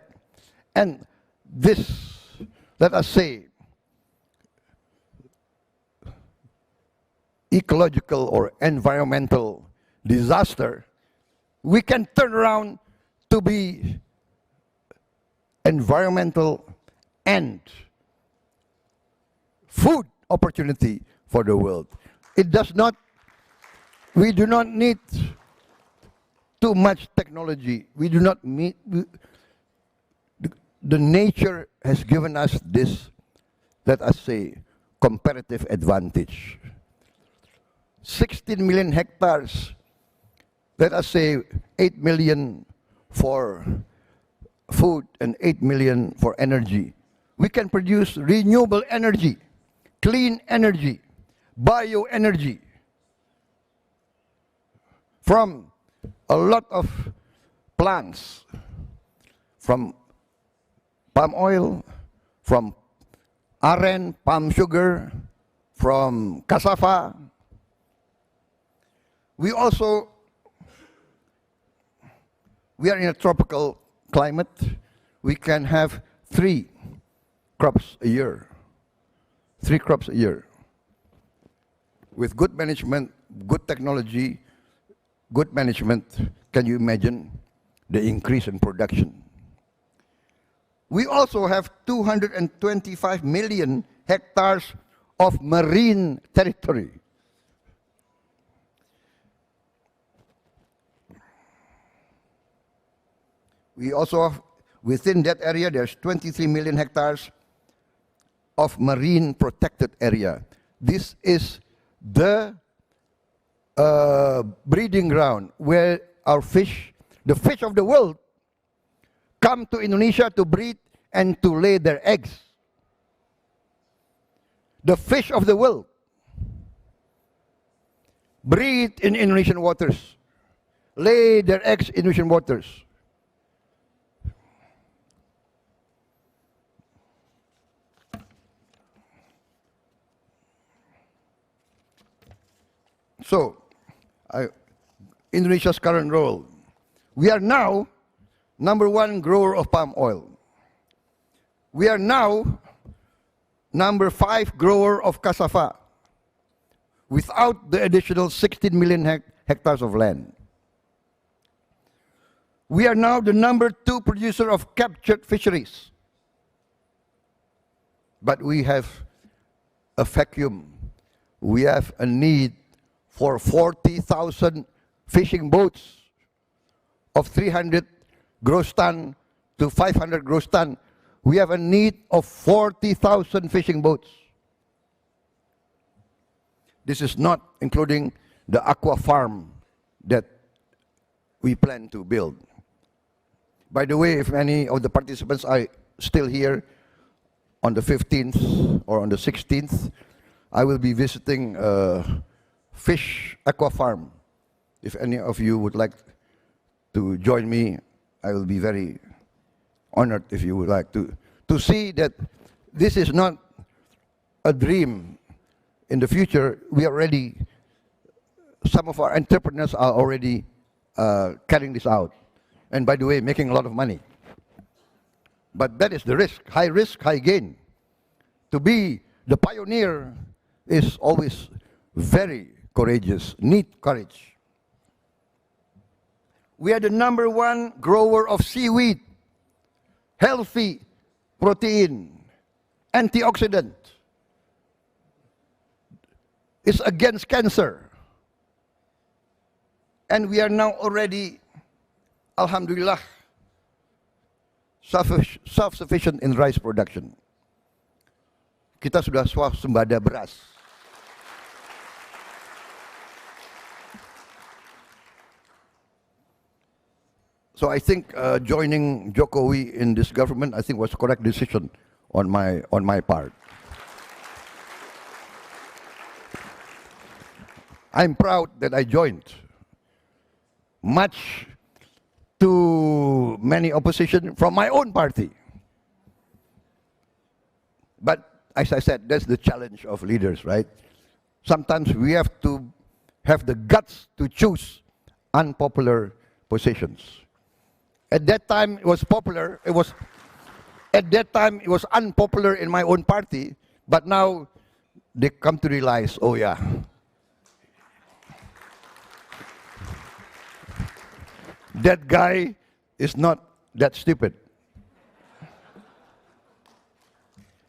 B: and this, let us say, ecological or environmental disaster, we can turn around to be environmental and food opportunity for the world. It does not, we do not need too much technology. We do not need, the nature has given us this, let us say, comparative advantage. 16 million hectares, let us say 8 million for food and 8 million for energy. We can produce renewable energy, clean energy, bioenergy from a lot of plants, from palm oil, from aren, palm sugar, from cassava. We also, we are in a tropical climate. We can have 3 crops a year. 3 crops a year. With good management, good technology, good management, can you imagine the increase in production? We also have 225 million hectares of marine territory. We also have, within that area, there's 23 million hectares of marine protected area. This is the breeding ground where our fish, the fish of the world, come to Indonesia to breed and to lay their eggs. The fish of the world breed in Indonesian waters, lay their eggs in Indonesian waters. So, Indonesia's current role. We are now #1 grower of palm oil. We are now #5 grower of cassava, without the additional 16 million hectares of land. We are now the #2 producer of captured fisheries. But we have a vacuum. We have a need for 40,000 fishing boats of 300 gross ton to 500 gross ton. We have a need of 40,000 fishing boats. This is not including the aqua farm that we plan to build. By the way, if any of the participants are still here on the 15th or on the 16th, I will be visiting a fish aqua farm. If any of you would like to join me, I will be very honored if you would like to see that this is not a dream. In the future, we are already, some of our entrepreneurs are already carrying this out. And by the way, making a lot of money. But that is the risk, high gain. To be the pioneer is always very courageous, need courage. We are the #1 grower of seaweed, healthy protein, antioxidant. It's against cancer. And we are now already, alhamdulillah, self-sufficient in rice production. Kita sudah swasembada beras. So I think joining Jokowi in this government, I think, was a correct decision on my part. I'm proud that I joined. Much to many opposition from my own party. But as I said, that's the challenge of leaders, right? Sometimes we have to have the guts to choose unpopular positions. At that time, it was popular. At that time, it was unpopular in my own party. But now, they come to realize, oh yeah, that guy is not that stupid.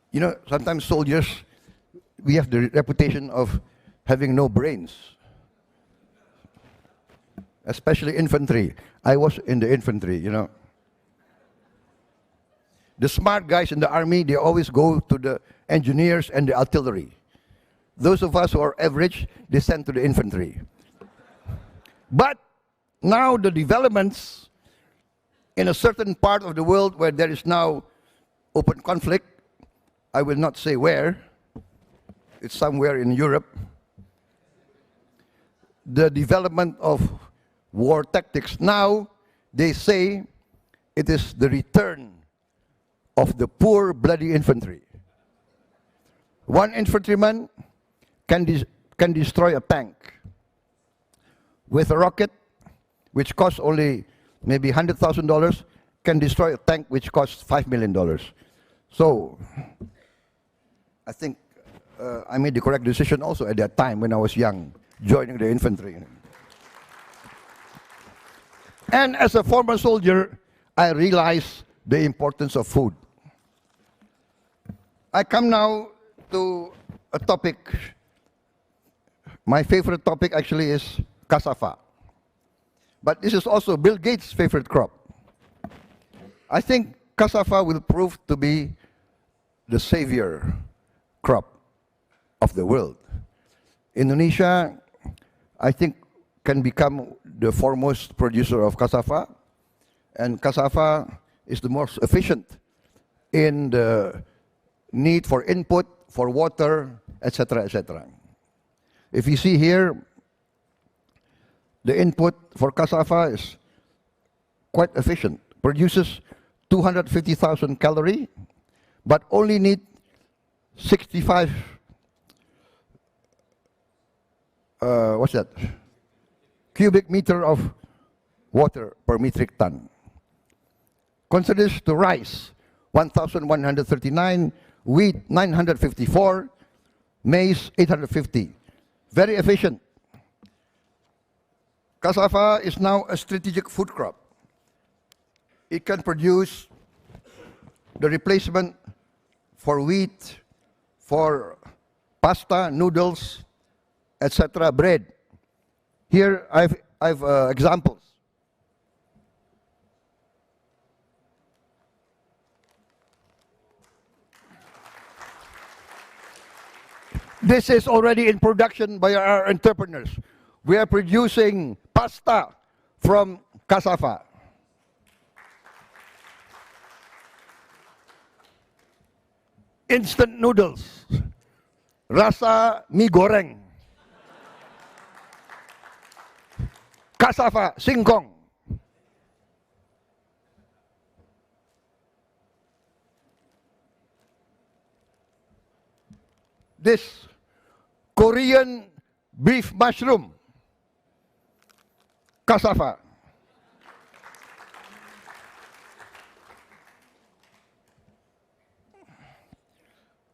B: You know, sometimes soldiers, we have the reputation of having no brains. Especially infantry. I was in the infantry, you know. The smart guys in the army, they always go to the engineers and the artillery. Those of us who are average, they send to the infantry. But now the developments in a certain part of the world where there is now open conflict, I will not say where, it's somewhere in Europe, the development of war tactics, now they say it is the return of the poor bloody infantry. One infantryman can destroy a tank with a rocket which costs only maybe $100,000, can destroy a tank which costs $5 million. So I think I made the correct decision also at that time when I was young, joining the infantry. And as a former soldier, I realized the importance of food. I come now to a topic. My favorite topic actually is cassava. But this is also Bill Gates' favorite crop. I think cassava will prove to be the savior crop of the world. Indonesia, I think, can become the foremost producer of cassava, and cassava is the most efficient in the need for input, for water, etc., etc. If you see here, the input for cassava is quite efficient. Produces 250,000 calories, but only need 65 cubic meter of water per metric ton. Considers to rice 1,139, wheat 954, maize 850. Very efficient. Cassava is now a strategic food crop. It can produce the replacement for wheat, for pasta, noodles, etc., bread. Here I've examples. This is already in production by our entrepreneurs. We are producing pasta from cassava. Instant noodles, rasa mie goreng, cassava singkong. This Korean beef mushroom, cassava.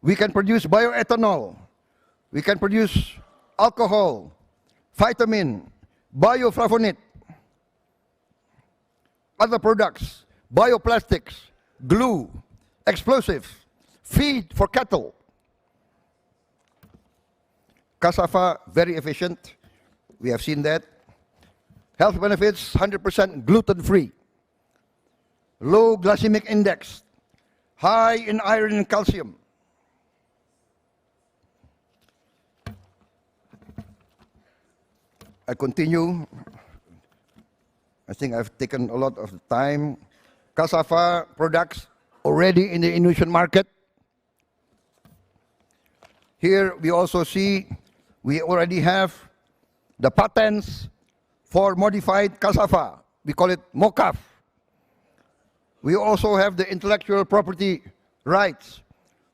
B: We can produce bioethanol. We can produce alcohol, vitamin, bioflavonate, other products, bioplastics, glue, explosives, feed for cattle. Cassava, very efficient. We have seen that. Health benefits, 100% gluten-free. Low glycemic index. High in iron and calcium. I continue. I think I've taken a lot of the time. Cassava products already in the Indonesian market. Here we also see we already have the patents for modified cassava. We call it mocaf. We also have the intellectual property rights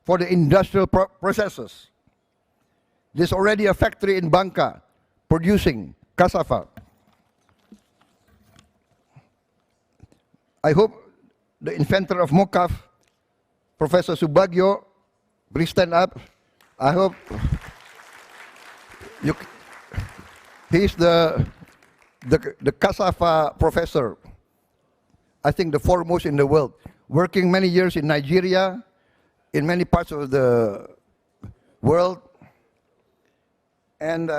B: for the industrial processes. There's already a factory in Bangka producing cassava. I hope the inventor of mocaf, Professor Subagio, please stand up. I hope he's the cassava professor, I think the foremost in the world, working many years in Nigeria, in many parts of the world. And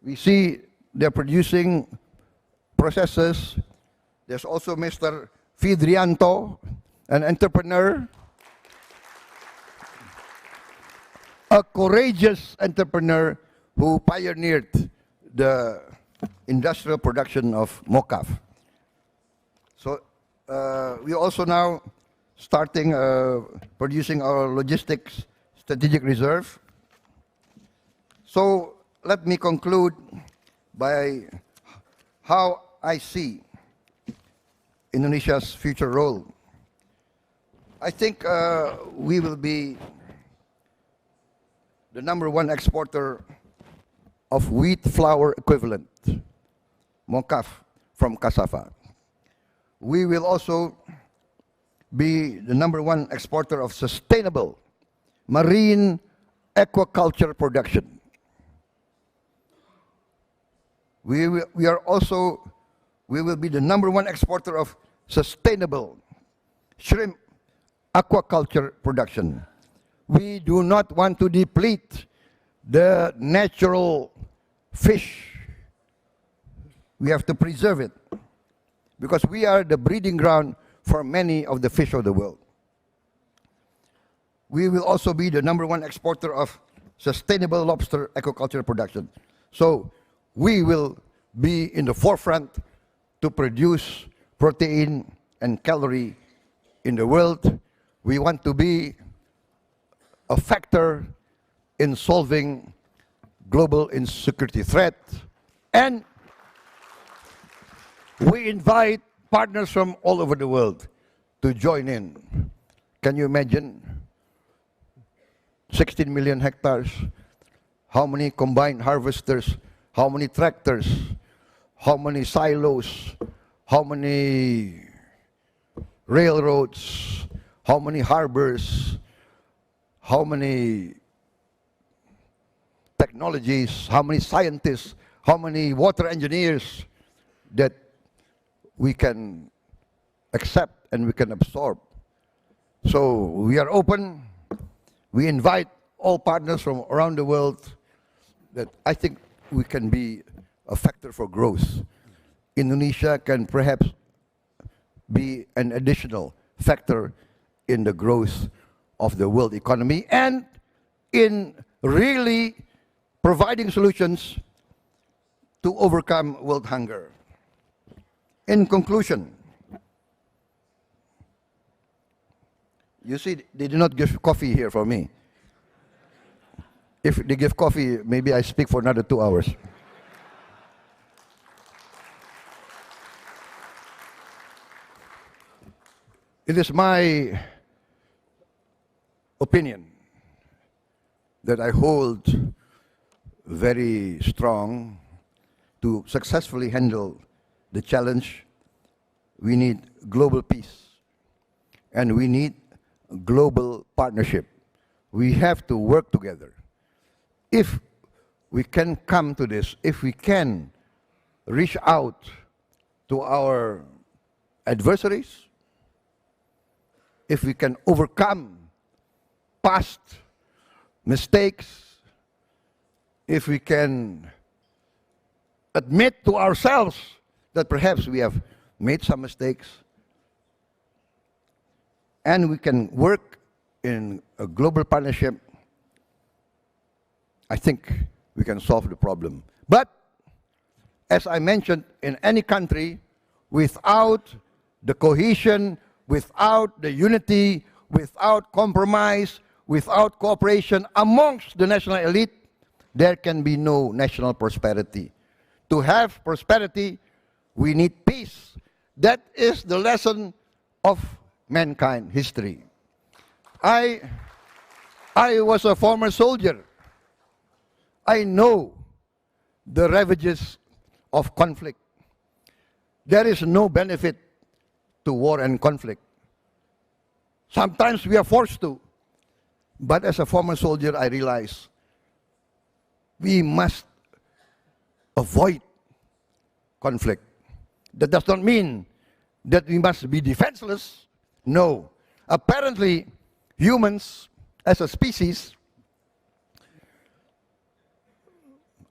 B: we see they're producing processes. There's also Mr. Fidrianto, an entrepreneur, a courageous entrepreneur who pioneered the industrial production of mocaf. So we also now starting producing our logistics strategic reserve. So let me conclude by how I see Indonesia's future role. I think we will be the #1 exporter of wheat flour equivalent, mocaf, from cassava. We will also be the #1 exporter of sustainable marine aquaculture production. We will be the #1 exporter of sustainable shrimp aquaculture production. We do not want to deplete the natural fish. We have to preserve it because we are the breeding ground for many of the fish of the world. We will also be the #1 exporter of sustainable lobster aquaculture production. So we will be in the forefront to produce protein and calorie in the world. We want to be a factor in solving global insecurity threat. And we invite partners from all over the world to join in. Can you imagine? 16 million hectares. How many combined harvesters? How many tractors? How many silos? How many railroads? How many harbors? How many technologies? How many scientists? How many water engineers that we can accept and we can absorb? So we are open. We invite all partners from around the world that I think we can be a factor for growth. Indonesia can perhaps be an additional factor in the growth of the world economy and in really providing solutions to overcome world hunger. In conclusion, you see, they do not give coffee here for me. If they give coffee, maybe I speak for another 2 hours. It is my opinion that I hold very strong to successfully handle the challenge. We need global peace and we need global partnership. We have to work together. If we can come to this, if we can reach out to our adversaries, if we can overcome past mistakes, if we can admit to ourselves that perhaps we have made some mistakes, and we can work in a global partnership, I think we can solve the problem. But, as I mentioned, in any country, without the cohesion, without the unity, without compromise, without cooperation amongst the national elite, there can be no national prosperity. To have prosperity, we need peace. That is the lesson of mankind history. I was a former soldier. I know the ravages of conflict. There is no benefit to war and conflict. Sometimes we are forced to. But as a former soldier, I realize we must avoid conflict. That does not mean that we must be defenseless. No. Apparently, humans as a species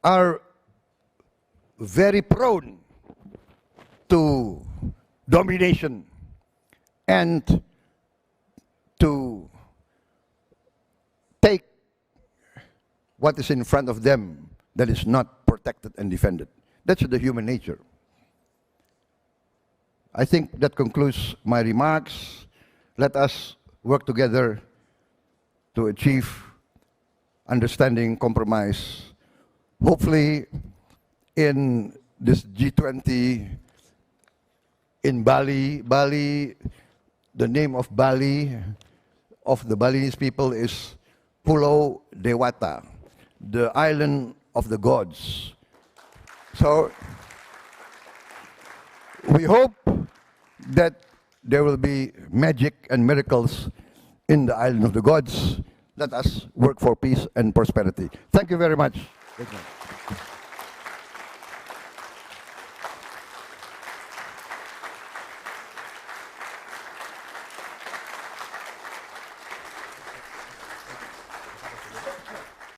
B: are very prone to domination and to take what is in front of them that is not protected and defended. That's the human nature. I think that concludes my remarks. Let us work together to achieve understanding, compromise. Hopefully, in this G20 in Bali, the name of Bali, of the Balinese people is Pulau Dewata, the island of the gods. So, we hope that there will be magic and miracles in the island of the gods. Let us work for peace and prosperity. Thank you very much. Thank you.